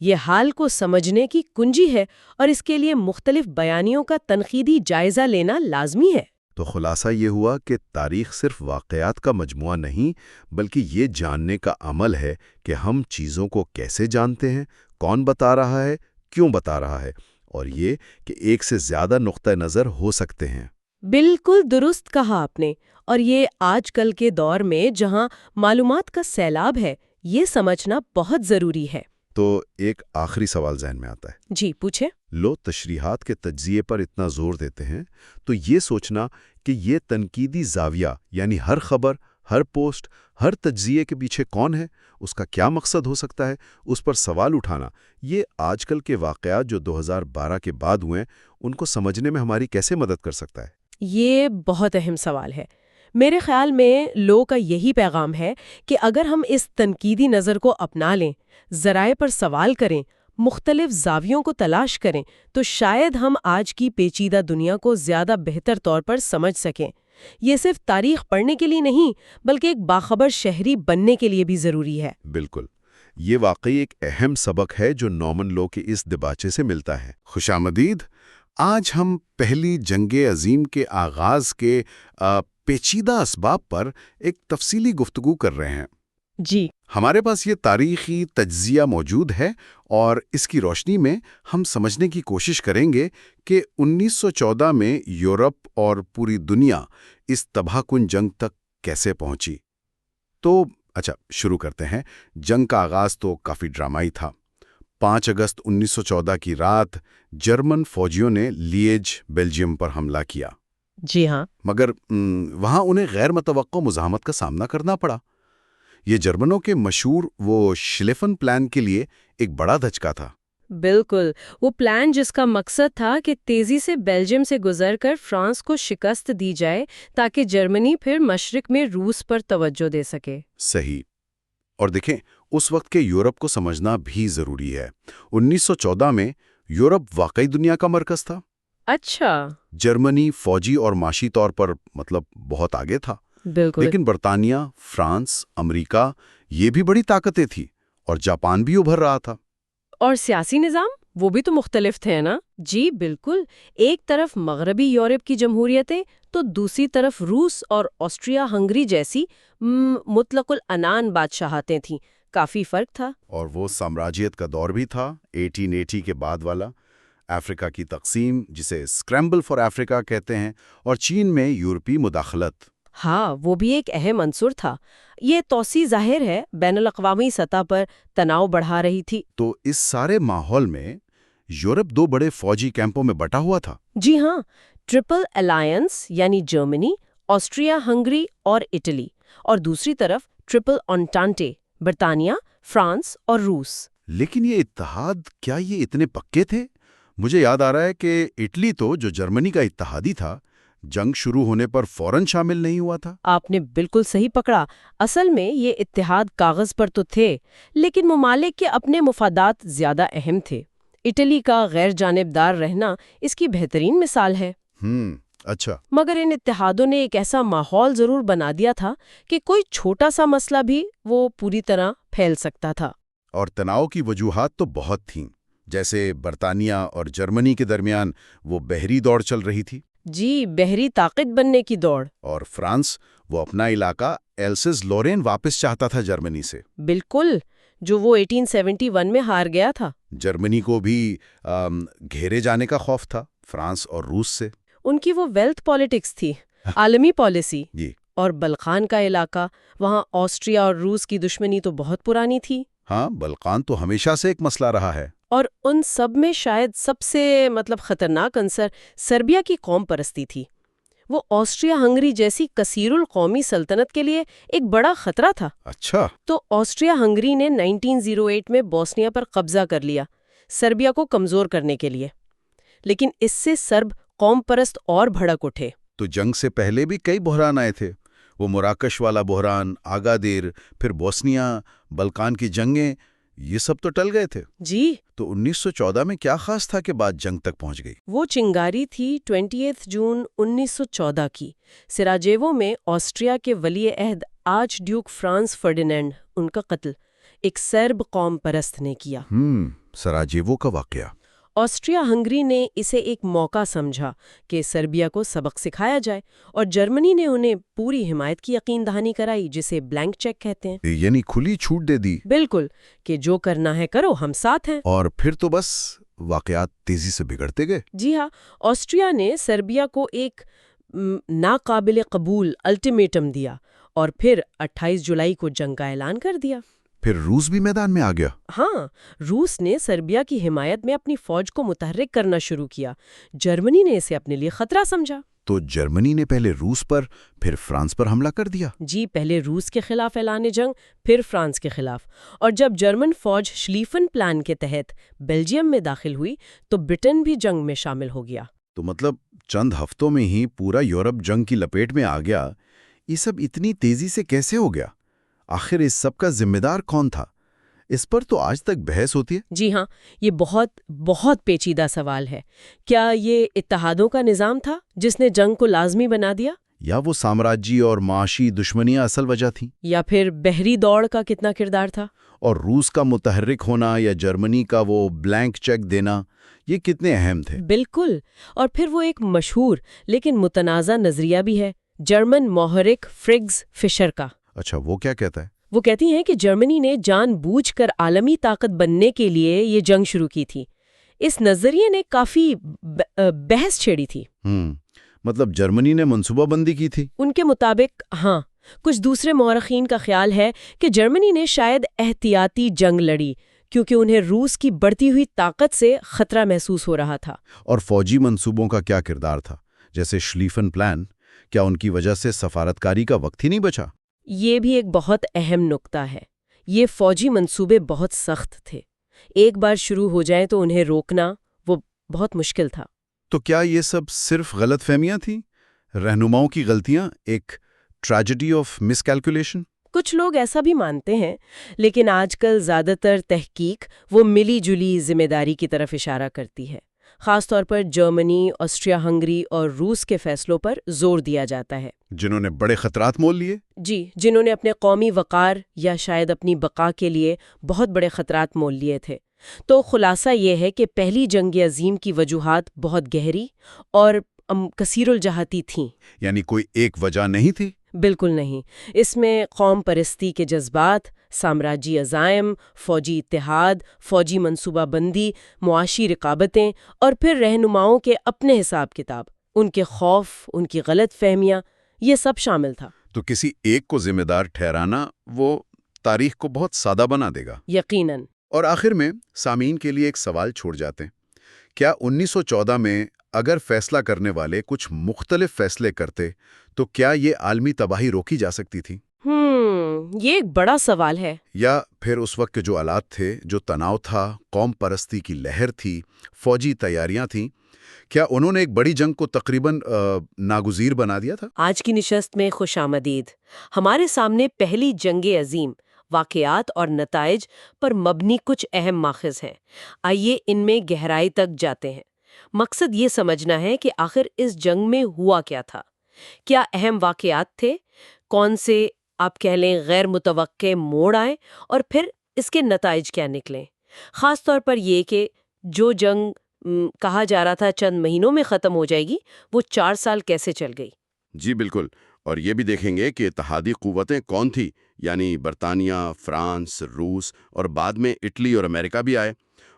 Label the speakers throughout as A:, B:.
A: یہ حال کو سمجھنے کی کنجی ہے اور اس کے لیے مختلف بیانیوں کا تنقیدی جائزہ لینا لازمی ہے۔
B: تو خلاصہ یہ ہوا کہ تاریخ صرف واقعات کا مجموعہ نہیں بلکہ یہ جاننے کا عمل ہے کہ ہم چیزوں کو کیسے جانتے ہیں، کون بتا رہا ہے، کیوں بتا رہا ہے، اور یہ کہ ایک سے زیادہ نقطہ نظر ہو سکتے ہیں۔
A: بالکل درست کہا آپ نے، اور یہ آج کل کے دور میں جہاں معلومات کا سیلاب ہے، یہ سمجھنا بہت ضروری ہے۔
B: تو ایک آخری سوال ذہن میں آتا ہے۔
A: جی پوچھیں۔
B: لوگ تشریحات کے تجزیے پر اتنا زور دیتے ہیں تو یہ سوچنا کہ یہ تنقیدی زاویہ یعنی ہر خبر، ہر پوسٹ، ہر تجزیے کے پیچھے کون ہے، اس کا کیا مقصد ہو سکتا ہے، اس پر سوال اٹھانا، یہ آج کل کے واقعات جو 2012 کے بعد ہوئے ہیں ان کو سمجھنے میں ہماری کیسے مدد کر سکتا ہے؟
A: یہ بہت اہم سوال ہے۔ میرے خیال میں لو کا یہی پیغام ہے کہ اگر ہم اس تنقیدی نظر کو اپنا لیں، ذرائع پر سوال کریں، مختلف زاویوں کو تلاش کریں، تو شاید ہم آج کی پیچیدہ دنیا کو زیادہ بہتر طور پر سمجھ سکیں۔ یہ صرف تاریخ پڑھنے کے لیے نہیں بلکہ ایک باخبر شہری بننے کے لیے بھی ضروری ہے۔
B: بالکل، یہ واقعی ایک اہم سبق ہے جو نارمن لو کے اس دباچے سے ملتا ہے۔ خوش آمدید۔ آج ہم پہلی جنگ عظیم کے آغاز کے پیچیدہ اسباب پر ایک تفصیلی گفتگو کر رہے ہیں۔
A: جی،
B: ہمارے پاس یہ تاریخی تجزیہ موجود ہے اور اس کی روشنی میں ہم سمجھنے کی کوشش کریں گے کہ 1914 میں یورپ اور پوری دنیا اس تباہ کن جنگ تک کیسے پہنچی۔ تو اچھا، شروع کرتے ہیں۔ جنگ کا آغاز تو کافی ڈرامائی تھا۔ 5 اگست 1914 کی رات جرمن فوجیوں نے لیج، بیلجیم پر حملہ کیا۔
A: جی ہاں،
B: مگر وہاں انہیں غیر متوقع مزاحمت کا سامنا کرنا پڑا۔ یہ جرمنوں کے مشہور وہ شلیفن پلان کے لیے ایک بڑا دھچکا تھا۔
A: بالکل، وہ پلان جس کا مقصد تھا کہ تیزی سے بیلجیم سے گزر کر فرانس کو شکست دی جائے تاکہ جرمنی پھر مشرق میں روس پر توجہ دے سکے۔
B: صحیح۔ اور دیکھیں، اس وقت کے یورپ کو سمجھنا بھی ضروری ہے۔ 1914 میں یورپ واقعی دنیا کا مرکز تھا۔
A: اچھا،
B: جرمنی فوجی اور معاشی طور پر بہت آگے تھا،
A: بالکل،
B: لیکن برطانیہ، فرانس، امریکہ یہ بھی بڑی طاقتیں تھیں اور جاپان بھی ابھر رہا تھا۔
A: اور سیاسی نظام وہ بھی تو مختلف تھے نا؟ جی بالکل، ایک طرف مغربی یورپ کی جمہوریتیں تو دوسری طرف روس اور آسٹریا ہنگری جیسی مطلق العنان بادشاہتیں تھیں۔ کافی فرق تھا۔
B: اور وہ سامراجیت کا دور بھی تھا، 1880 کے بعد والا۔ افریقہ کی تقسیم جسے اسکریمبل فار افریقہ کہتے ہیں، اور چین میں یورپی مداخلت۔
A: ہاں، وہ بھی ایک اہم عنصر تھا۔ یہ توسیع ظاہر ہے بین الاقوامی سطح پر تناؤ بڑھا رہی تھی۔
B: تو اس سارے ماحول میں یورپ 2 بڑے فوجی کیمپوں میں بٹا ہوا تھا۔
A: جی ہاں، ٹرپل الائنس یعنی جرمنی، آسٹریا ہنگری اور اٹلی، اور دوسری طرف ٹرپل انٹانٹے، برطانیہ، فرانس اور روس۔
B: لیکن یہ اتحاد کیا یہ اتنے پکے تھے؟ مجھے یاد آ رہا ہے کہ اٹلی تو جو جرمنی کا اتحادی تھا، جنگ شروع ہونے پر فوراً شامل نہیں ہوا تھا۔
A: آپ نے بالکل صحیح پکڑا۔ اصل میں یہ اتحاد کاغذ پر تو تھے، لیکن ممالک کے اپنے مفادات زیادہ اہم تھے۔ اٹلی کا غیر جانبدار رہنا اس کی بہترین مثال ہے۔
B: اچھا۔
A: مگر ان اتحادوں نے ایک ایسا ماحول ضرور بنا دیا تھا کہ کوئی چھوٹا سا مسئلہ بھی وہ پوری طرح پھیل سکتا تھا۔
B: اور تناؤ کی وجوہات تو بہت تھیں، جیسے برطانیہ اور جرمنی کے درمیان وہ بحری دوڑ چل رہی تھی۔
A: جی، بحری طاقت بننے کی دوڑ۔
B: اور فرانس وہ اپنا علاقہ ایلسز لورین واپس چاہتا تھا جرمنی سے۔
A: بالکل، جو وہ 1871 میں ہار گیا تھا۔
B: جرمنی کو بھی گھیرے جانے کا خوف تھا فرانس اور روس سے۔
A: ان کی وہ ویلتھ پالیٹکس تھی، عالمی پالیسی۔
B: جی۔
A: اور بلقان کا علاقہ، وہاں آسٹریا اور روس کی دشمنی تو بہت پرانی تھی۔
B: ہاں، بلقان تو ہمیشہ سے ایک مسئلہ رہا ہے۔
A: اور ان سب میں شاید سب سے خطرناک عنصر سربیا کی قوم پرستی تھی۔ وہ آسٹریا ہنگری جیسی کثیر القومی سلطنت کے لیے ایک بڑا خطرہ تھا۔
B: اچھا۔
A: تو آسٹریا ہنگری نے 1908 میں بوسنیا پر قبضہ کر لیا، سربیا کو کمزور کرنے کے لیے۔ لیکن اس سے سرب قوم پرست اور بھڑک اٹھے۔
B: تو جنگ سے پہلے بھی کئی بحران آئے تھے، وہ مراکش والا بحران، آگادیر، پھر بوسنیا، بلقان کی جنگیں، یہ سب تو ٹل گئے تھے۔
A: جی۔
B: تو 1914 میں کیا خاص تھا کہ بات جنگ تک پہنچ گئی؟
A: وہ چنگاری تھی 28 جون 1914 کی، سراجیوو میں آسٹریا کے ولی عہد آرچ ڈیوک فرانس فرڈینینڈ، ان کا قتل۔ ایک سرب قوم پرست نے کیا۔
B: سراجیوو کا واقعہ۔
A: آسٹریا ہنگری نے اسے ایک موقع سمجھا کہ سربیا کو سبق سکھایا جائے، اور جرمنی نے انہیں پوری حمایت کی یقین دہانی کرائی، جسے بلینک چیک کہتے ہیں۔
B: یعنی کھلی چھوٹ دے دی۔
A: بالکل، کہ جو کرنا ہے کرو، ہم ساتھ ہیں۔
B: اور پھر تو بس واقعات تیزی سے بگڑتے گئے۔
A: جی ہاں، آسٹریا نے سربیا کو ایک ناقابل قبول الٹیمیٹم دیا، اور پھر 28 جولائی کو جنگ کا اعلان کر دیا۔
B: پھر روس بھی میدان میں آ گیا۔
A: ہاں، روس نے سربیا کی حمایت میں اپنی فوج کو متحرک کرنا شروع کیا۔ جرمنی نے اسے اپنے لیے خطرہ سمجھا۔
B: تو جرمنی نے پہلے روس پر پھر فرانس پر حملہ کر دیا۔
A: جی، پہلے روس کے خلاف اعلان جنگ، پھر فرانس کے خلاف، اور جب جرمن فوج شلیفن پلان کے تحت بیلجیم میں داخل ہوئی تو برٹن بھی جنگ میں شامل ہو گیا۔
B: تو مطلب چند ہفتوں میں ہی پورا یورپ جنگ کی لپیٹ میں آ گیا۔ یہ سب اتنی تیزی سے کیسے ہو گیا؟ آخر اس سب کا ذمہ دار کون تھا؟ اس پر تو آج تک بحث ہوتی ہے۔
A: جی ہاں، یہ بہت پیچیدہ سوال ہے۔ کیا یہ اتحادوں کا نظام تھا جس نے جنگ کو لازمی بنا دیا؟
B: یا وہ سامراجی اور معاشی دشمنیاں اصل وجہ تھیں؟
A: یا پھر بحری دوڑ کا کتنا کردار تھا؟
B: اور روس کا متحرک ہونا یا جرمنی کا وہ بلینک چیک دینا، یہ کتنے اہم تھے؟
A: بالکل، اور پھر وہ ایک مشہور لیکن متنازع نظریہ بھی ہے جرمن محرک فرگز فشر کا۔
B: اچھا، وہ کیا کہتا ہے؟
A: وہ کہتی ہیں کہ جرمنی نے جان بوجھ کر عالمی طاقت بننے کے لیے یہ جنگ شروع کی تھی۔ اس نظریے نے کافی بحث چھیڑی تھی۔
B: مطلب جرمنی نے منصوبہ بندی کی تھی؟
A: ان کے مطابق ہاں۔ کچھ دوسرے مورخین کا خیال ہے کہ جرمنی نے شاید احتیاطی جنگ لڑی کیونکہ انہیں روس کی بڑھتی ہوئی طاقت سے خطرہ محسوس ہو رہا تھا۔
B: اور فوجی منصوبوں کا کیا کردار تھا؟ جیسے شلیفن پلان، کیا ان کی وجہ سے سفارتکاری کا وقت ہی نہیں بچا؟
A: یہ بھی ایک بہت اہم نکتہ ہے۔ یہ فوجی منصوبے بہت سخت تھے، ایک بار شروع ہو جائیں تو انہیں روکنا وہ بہت مشکل تھا۔
B: تو کیا یہ سب صرف غلط فہمیاں تھیں؟ رہنماؤں کی غلطیاں، ایک ٹریجڈی آف مس کیلکولیشن؟
A: کچھ لوگ ایسا بھی مانتے ہیں، لیکن آج کل زیادہ تر تحقیق وہ ملی جلی ذمہ داری کی طرف اشارہ کرتی ہے۔ خاص طور پر جرمنی، آسٹریا ہنگری اور روس کے فیصلوں پر زور دیا جاتا ہے،
B: جنہوں نے بڑے خطرات مول لیے۔
A: جی، جنہوں نے اپنے قومی وقار یا شاید اپنی بقا کے لیے بہت بڑے خطرات مول لیے تھے۔ تو خلاصہ یہ ہے کہ پہلی جنگ عظیم کی وجوہات بہت گہری اور کثیر الجہتی تھیں۔
B: یعنی کوئی ایک وجہ نہیں تھی؟
A: بالکل نہیں۔ اس میں قوم پرستی کے جذبات، سامراجی عزائم، فوجی اتحاد، فوجی منصوبہ بندی، معاشی رقابتیں، اور پھر رہنماؤں کے اپنے حساب کتاب، ان کے خوف، ان کی غلط فہمیاں، یہ سب شامل تھا۔
B: تو کسی ایک کو ذمہ دار ٹھہرانا وہ تاریخ کو بہت سادہ بنا دے گا۔
A: یقیناً۔
B: اور آخر میں سامعین کے لیے ایک سوال چھوڑ جاتے ہیں۔ کیا 1914 میں اگر فیصلہ کرنے والے کچھ مختلف فیصلے کرتے تو کیا یہ عالمی تباہی روکی جا سکتی تھی؟
A: یہ ایک بڑا سوال ہے۔
B: یا پھر اس وقت کے جو آلات تھے، جو تناؤ تھا، قوم پرستی کی لہر تھی، فوجی تیاریاں تھیں، کیا انہوں نے ایک بڑی جنگ کو تقریباً ناگزیر بنا دیا تھا؟
A: آج کی نشست میں خوش آمدید۔ ہمارے سامنے پہلی جنگ عظیم، واقعات اور نتائج پر مبنی کچھ اہم ماخذ ہیں۔ آئیے ان میں گہرائی تک جاتے ہیں۔ مقصد یہ سمجھنا ہے کہ آخر اس جنگ میں ہوا کیا تھا، کیا اہم واقعات تھے، کون سے آپ کہہ لیں غیر متوقع موڑ آئے، اور پھر اس کے نتائج کیا نکلیں۔ خاص طور پر یہ کہ جو جنگ کہا جا رہا تھا چند مہینوں میں ختم ہو جائے گی، وہ 4 سال کیسے چل گئی۔
B: جی بالکل، اور یہ بھی دیکھیں گے کہ اتحادی قوتیں کون تھیں، یعنی برطانیہ، فرانس، روس اور بعد میں اٹلی اور امریکہ بھی آئے،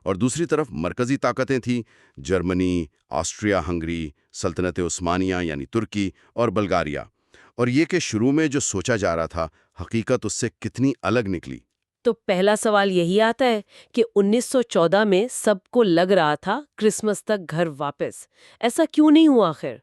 B: اور دوسری طرف مرکزی طاقتیں تھیں جرمنی، آسٹریا ہنگری، سلطنت عثمانیہ یعنی ترکی اور بلغاریہ، اور یہ کہ شروع میں جو سوچا جا رہا تھا حقیقت اس سے کتنی الگ نکلی۔
A: تو پہلا سوال یہی آتا ہے کہ 1914 میں سب کو لگ رہا تھا کرسمس تک گھر واپس، ایسا کیوں نہیں ہوا آخر؟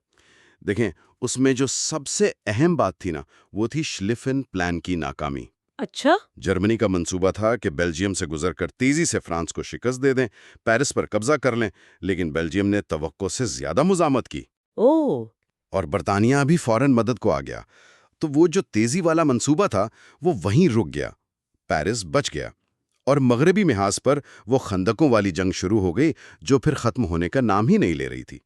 B: دیکھیں، اس میں جو سب سے اہم بات تھی نا، وہ تھی شلیفن پلان کی ناکامی۔
A: اچھا؟
B: جرمنی کا منصوبہ تھا کہ بیلجیم سے گزر کر تیزی سے فرانس کو شکست دے دیں، پیرس پر قبضہ کر لیں، لیکن بیلجیم نے توقع سے زیادہ مزاحمت کی، اور برطانیہ بھی فوراً مدد کو آ گیا۔ تو وہ جو تیزی والا منصوبہ تھا وہ وہیں رک گیا، پیرس بچ گیا، اور مغربی محاذ پر وہ خندقوں والی جنگ شروع ہو گئی جو پھر ختم ہونے کا نام ہی نہیں لے رہی تھی۔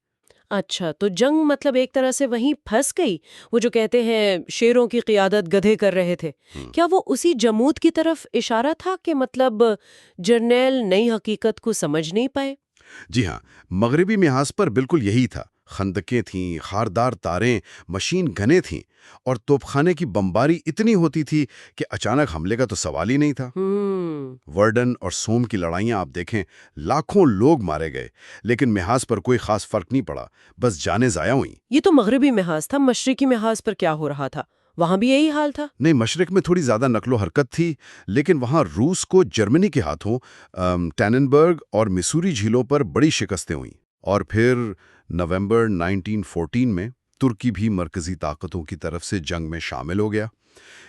A: اچھا، تو جنگ مطلب ایک طرح سے وہیں پھنس گئی. وہ جو کہتے ہیں شیروں کی قیادت گدھے کر رہے تھے، کیا وہ اسی جمود کی طرف اشارہ تھا کہ مطلب جرنیل نئی حقیقت کو سمجھ نہیں پائے؟
B: جی ہاں، مغربی محاذ پر بالکل یہی تھا. خندقیں تھیں، خاردار تاریں، مشین گنیں تھیں، اور توپ خانے کی بمباری اتنی ہوتی تھی کہ اچانک حملے کا تو سوال ہی نہیں تھا. ورڈن اور سوم کی لڑائیاں آپ دیکھیں، لاکھوں لوگ مارے گئے، لیکن محاذ پر کوئی خاص فرق نہیں پڑا، بس جانیں ضائع ہوئیں.
A: یہ تو مغربی محاذ تھا. مشرقی محاذ پر کیا ہو رہا تھا؟ وہاں بھی یہی حال تھا؟
B: نہیں، مشرق میں تھوڑی زیادہ نقل و حرکت تھی، لیکن وہاں روس کو جرمنی کے ہاتھوں ٹیننبرگ اور مسوری جھیلوں پر بڑی شکستیں ہوئیں. اور پھر نومبر 1914 میں ترکی بھی مرکزی طاقتوں کی طرف سے جنگ میں شامل ہو گیا.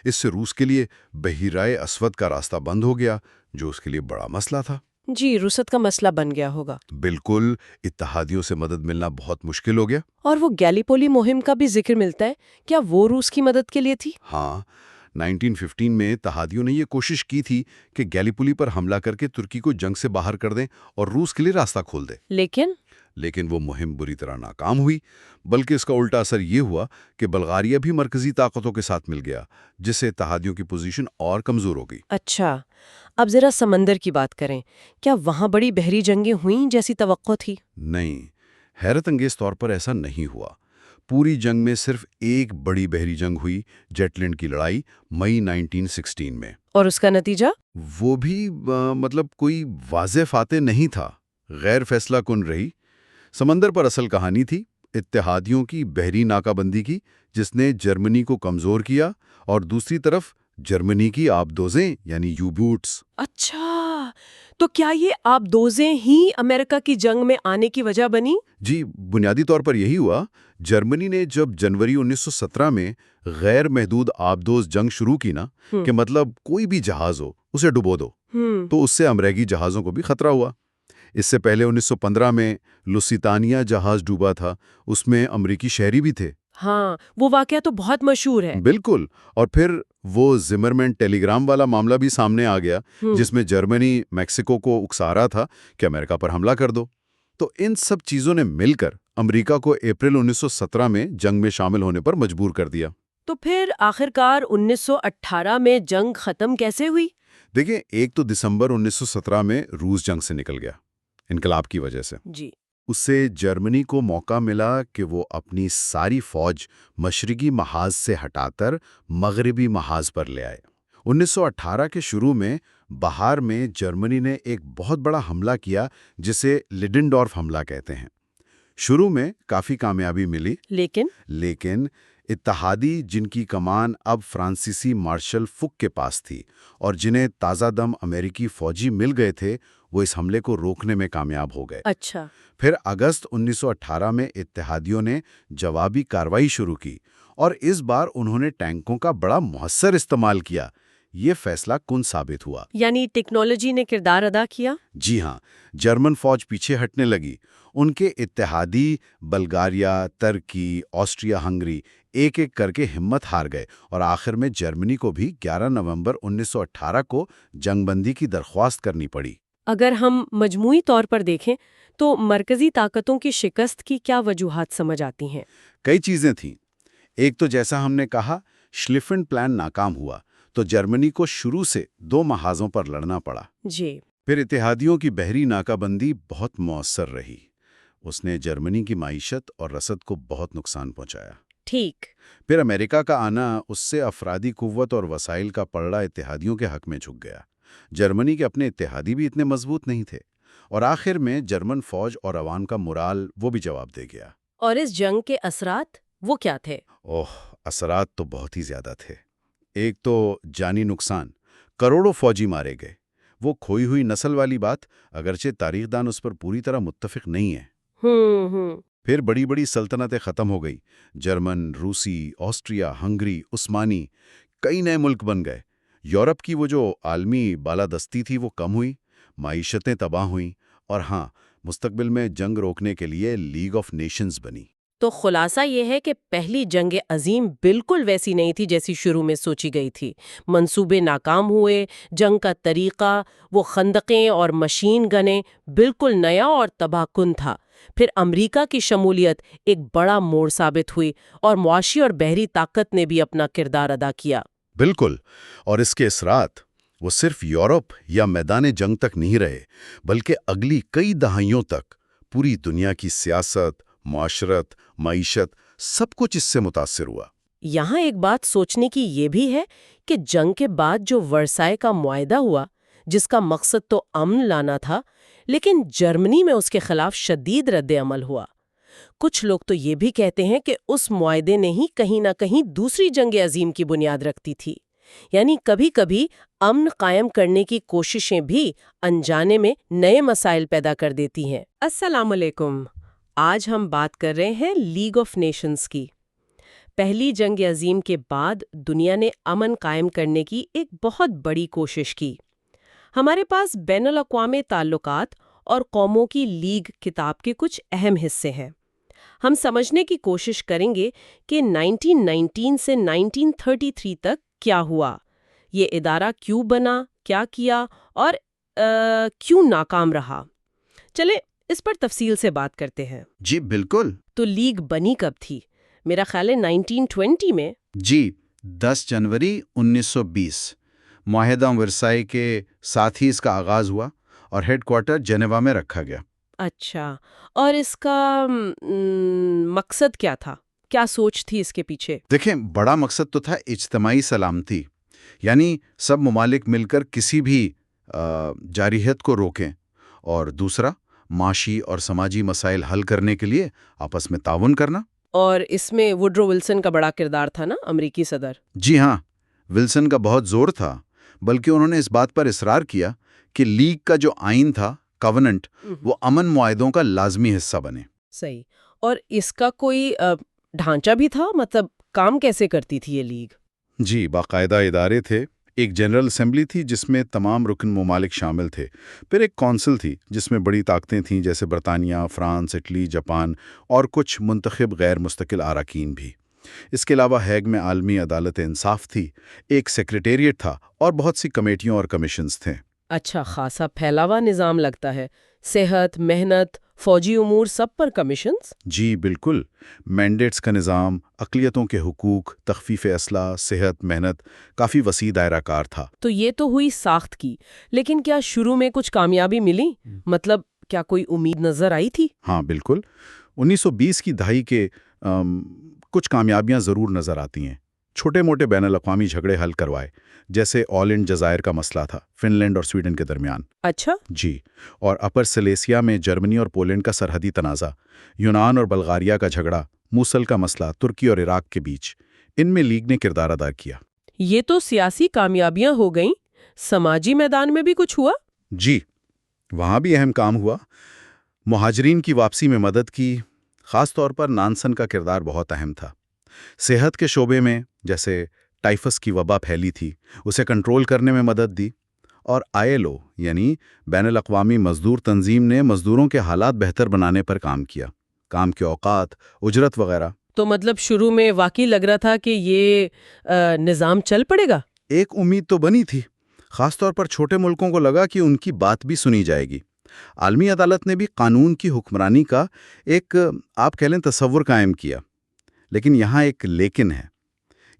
B: اس سے روس کے لیے بحیرہ اسود کا راستہ بند ہو گیا، جو اس کے لیے بڑا مسئلہ تھا.
A: جی، رسد کا مسئلہ بن گیا ہوگا.
B: بالکل، اتحادیوں سے مدد ملنا بہت مشکل ہو گیا.
A: اور وہ گیلیپولی مہم کا بھی ذکر ملتا ہے. کیا وہ روس کی مدد کے لیے تھی؟
B: ہاں، 1915 میں اتحادیوں نے یہ کوشش کی تھی کہ گیلیپولی پر حملہ کر کے ترکی کو جنگ سے باہر کر دیں اور روس کے لیے راستہ کھول دیں. لیکن وہ مہم بری طرح ناکام ہوئی، بلکہ اس کا الٹا اثر یہ ہوا کہ بلغاریہ بھی مرکزی طاقتوں کے ساتھ مل گیا، جس سے اتحادیوں کی پوزیشن اور کمزور ہو گئی.
A: اچھا، اب ذرا سمندر کی بات کریں. کیا وہاں بڑی بحری جنگیں ہوئیں جیسی توقع تھی؟
B: نہیں، حیرت انگیز طور پر ایسا نہیں ہوا. پوری جنگ میں صرف ایک بڑی بحری جنگ ہوئی، جیٹلینڈ کی لڑائی، مئی 1916 میں.
A: اور اس کا نتیجہ؟
B: وہ بھی مطلب کوئی واضح فاتح نہیں تھا، غیر فیصلہ کن رہی. سمندر پر اصل کہانی تھی اتحادیوں کی بحری ناکہ بندی کی، جس نے جرمنی کو کمزور کیا، اور دوسری طرف جرمنی کی آبدوزیں یعنی یو بوٹس.
A: اچھا، تو کیا یہ آبدوزیں ہی امریکہ کی جنگ میں آنے کی وجہ بنی؟
B: جی، بنیادی طور پر یہی ہوا. جرمنی نے جب جنوری 1917 میں غیر محدود آبدوز جنگ شروع کی نا، کہ مطلب کوئی بھی جہاز ہو اسے ڈبو دو، تو اس سے امریکی جہازوں کو بھی خطرہ ہوا. اس سے پہلے 1915 میں لوسیتانیہ جہاز ڈوبا تھا، اس میں امریکی شہری بھی تھے.
A: ہاں، وہ واقعہ تو بہت مشہور ہے.
B: بالکل. اور پھر وہ زمرمین ٹیلی گرام والا معاملہ بھی سامنے آ گیا، جس میں جرمنی میکسیکو کو اکسا رہا تھا کہ امریکہ پر حملہ کر دو. تو ان سب چیزوں نے مل کر امریکہ کو اپریل 1917 میں جنگ میں شامل ہونے پر مجبور کر دیا.
A: تو پھر آخرکار 1918 میں جنگ ختم کیسے ہوئی؟
B: دیکھیں، ایک تو دسمبر 1917 میں روس جنگ سے نکل گیا، انقلاب کی وجہ سے.
A: جی.
B: اس سے جرمنی کو موقع ملا کہ وہ اپنی ساری فوج مشرقی محاذ سے ہٹا کر مغربی محاذ پر لے آئے. 1918 کے شروع میں بہار میں جرمنی نے ایک بہت بڑا حملہ کیا، جسے لیڈنڈورف حملہ کہتے ہیں. شروع میں کافی کامیابی ملی، لیکن اتحادی، جن کی کمان اب فرانسیسی مارشل فک کے پاس تھی اور جنہیں تازہ دم امریکی فوجی مل گئے تھے، وہ اس حملے کو روکنے میں کامیاب ہو گئے.
A: اچھا.
B: پھر اگست 1918 میں اتحادیوں نے جوابی کارروائی شروع کی، اور اس بار انہوں نے ٹینکوں کا بڑا مؤثر استعمال کیا. یہ فیصلہ کن ثابت ہوا.
A: یعنی ٹیکنالوجی نے کردار ادا کیا؟
B: جی ہاں، جرمن فوج پیچھے ہٹنے لگی. ان کے اتحادی بلغاریہ، ترکی، آسٹریا ہنگری ایک ایک کر کے ہمت ہار گئے، اور آخر میں جرمنی کو بھی 11 نومبر 1918 کو جنگ بندی کی درخواست کرنی پڑی.
A: اگر ہم مجموعی طور پر دیکھیں تو مرکزی طاقتوں کی شکست کی کیا وجوہات سمجھ آتی ہیں؟
B: کئی چیزیں تھیں. ایک تو جیسا ہم نے کہا، شلیفن پلان ناکام ہوا، تو جرمنی کو شروع سے 2 محاذوں پر لڑنا پڑا.
A: جی.
B: پھر اتحادیوں کی بحری ناکہ بندی بہت مؤثر رہی. اس نے جرمنی کی معیشت اور رسد کو بہت نقصان پہنچایا.
A: ٹھیک.
B: پھر امریکہ کا آنا، اس سے افرادی قوت اور وسائل کا پلڑا اتحادیوں کے حق میں جھک گیا. جرمنی کے اپنے اتحادی بھی اتنے مضبوط نہیں تھے، اور آخر میں جرمن فوج اور عوام کا مرال وہ بھی جواب دے گیا.
A: اور اس جنگ کے اثرات وہ کیا تھے؟
B: اثرات تو بہت ہی زیادہ تھے. ایک تو جانی نقصان، کروڑوں فوجی مارے گئے. وہ کھوئی ہوئی نسل والی بات، اگرچہ تاریخ دان اس پر پوری طرح متفق نہیں ہے. پھر بڑی بڑی سلطنتیں ختم ہو گئی. جرمن، روسی، آسٹریا ہنگری، عثمانی، کئی نئے ملک بن گئے. یورپ کی وہ جو عالمی بالادستی تھی وہ کم ہوئی، معیشتیں تباہ ہوئیں، اور ہاں، مستقبل میں جنگ روکنے کے لیے لیگ آف نیشنز بنی.
A: تو خلاصہ یہ ہے کہ پہلی جنگ عظیم بالکل ویسی نہیں تھی جیسی شروع میں سوچی گئی تھی. منصوبے ناکام ہوئے، جنگ کا طریقہ، وہ خندقیں اور مشین گنیں بالکل نیا اور تباہ کن تھا. پھر امریکہ کی شمولیت ایک بڑا موڑ ثابت ہوئی اور معاشی اور بحری طاقت نے بھی اپنا کردار ادا کیا۔
B: بالکل، اور اس کے اثرات وہ صرف یورپ یا میدان جنگ تک نہیں رہے، بلکہ اگلی کئی دہائیوں تک پوری دنیا کی سیاست، معاشرت، معیشت سب کچھ اس سے متاثر ہوا۔
A: یہاں ایک بات سوچنے کی یہ بھی ہے کہ جنگ کے بعد جو ورسائے کا معاہدہ ہوا، جس کا مقصد تو امن لانا تھا، لیکن جرمنی میں اس کے خلاف شدید رد عمل ہوا۔ کچھ لوگ تو یہ بھی کہتے ہیں کہ اس معاہدے نے ہی کہیں نہ کہیں دوسری جنگ عظیم کی بنیاد رکھتی تھی۔ یعنی کبھی کبھی امن قائم کرنے کی کوششیں بھی انجانے میں نئے مسائل پیدا کر دیتی ہیں۔ السلام علیکم، آج ہم بات کر رہے ہیں لیگ آف نیشنز کی۔ پہلی جنگ عظیم کے بعد دنیا نے امن قائم کرنے کی ایک بہت بڑی کوشش کی۔ ہمارے پاس بین الاقوامی تعلقات اور قوموں کی لیگ کتاب کے کچھ اہم حصے ہیں۔ ہم سمجھنے کی کوشش کریں گے کہ 1919 سے 1933 تک کیا ہوا، یہ ادارہ کیوں بنا، کیا کیا اور کیوں ناکام رہا۔ چلیں اس پر تفصیل سے بات کرتے ہیں۔
B: جی بالکل۔
A: تو لیگ بنی کب تھی؟ میرا خیال ہے 1920 میں۔
C: جی 10 جنوری 1920 معاہدہ ورسائے کے ساتھ ہی اس کا آغاز ہوا اور ہیڈ کوارٹر جنیوا میں رکھا گیا۔
A: اچھا، اور اس کا مقصد کیا تھا؟ کیا سوچ تھی اس کے پیچھے؟
C: دیکھیں، بڑا مقصد تو تھا اجتماعی سلامتی، یعنی سب ممالک مل کر کسی بھی جارحیت کو روکیں، اور دوسرا معاشی اور سماجی مسائل حل کرنے کے لیے آپس میں تعاون کرنا۔
A: اور اس میں ووڈرو ولسن کا بڑا کردار تھا نا، امریکی صدر۔
C: جی ہاں، ولسن کا بہت زور تھا، بلکہ انہوں نے اس بات پر اصرار کیا کہ لیگ کا جو آئین تھا، کاوننٹ، وہ امن معاہدوں کا لازمی حصہ بنے۔
A: صحیح، اور اس کا کوئی ڈھانچہ بھی تھا، مطلب کام کیسے کرتی تھی یہ لیگ؟
C: جی، باقاعدہ ادارے تھے، ایک جنرل اسمبلی تھی جس میں تمام رکن ممالک شامل تھے، پھر ایک کونسل تھی جس میں بڑی طاقتیں تھیں جیسے برطانیہ، فرانس، اٹلی، جاپان اور کچھ منتخب غیر مستقل اراکین بھی۔ اس کے علاوہ ہیگ میں عالمی عدالت انصاف تھی، ایک سیکریٹریٹ تھا اور بہت سی کمیٹیوں اور کمیشنز تھے۔
A: اچھا خاصا پھیلا ہوا نظام لگتا ہے، صحت، محنت، فوجی امور سب پر کمیشنز؟
C: جی بالکل، مینڈیٹس کا نظام، اقلیتوں کے حقوق، تخفیف اسلحہ، صحت، محنت، کافی وسیع دائرہ کار تھا۔
A: تو یہ تو ہوئی ساخت کی، لیکن کیا شروع میں کچھ کامیابی ملی؟ مطلب کیا کوئی امید نظر آئی تھی؟
C: ہاں بالکل، 1920 کی دہائی کے کچھ کامیابیاں ضرور نظر آتی ہیں۔ چھوٹے موٹے بین الاقوامی جھگڑے حل کروائے، جیسے آلینڈ جزائر کا مسئلہ تھا فن لینڈ اور سویڈن کے درمیان۔
A: اچھا
C: جی، اور اپر سلیسیا میں جرمنی اور پولینڈ کا سرحدی تنازع، یونان اور بلغاریہ کا جھگڑا، موصل کا مسئلہ ترکی اور عراق کے بیچ، ان میں لیگ نے کردار ادا کیا۔
A: یہ تو سیاسی کامیابیاں ہو گئیں، سماجی میدان میں بھی کچھ ہوا؟
C: جی، وہاں بھی اہم کام ہوا۔ مہاجرین کی واپسی میں مدد کی، خاص طور پر نانسن کا کردار بہت اہم تھا۔ صحت کے شعبے میں جیسے ٹائفس کی وبا پھیلی تھی، اسے کنٹرول کرنے میں مدد دی، اور ILO یعنی بین الاقوامی مزدور تنظیم نے مزدوروں کے حالات بہتر بنانے پر کام کیا، کام کے اوقات، اجرت وغیرہ۔
A: تو مطلب شروع میں واقعی لگ رہا تھا کہ یہ نظام چل پڑے گا؟
C: ایک امید تو بنی تھی، خاص طور پر چھوٹے ملکوں کو لگا کہ ان کی بات بھی سنی جائے گی۔ عالمی عدالت نے بھی قانون کی حکمرانی کا ایک آپ کہہ لیں تصور قائم کیا، لیکن یہاں ایک لیکن ہے۔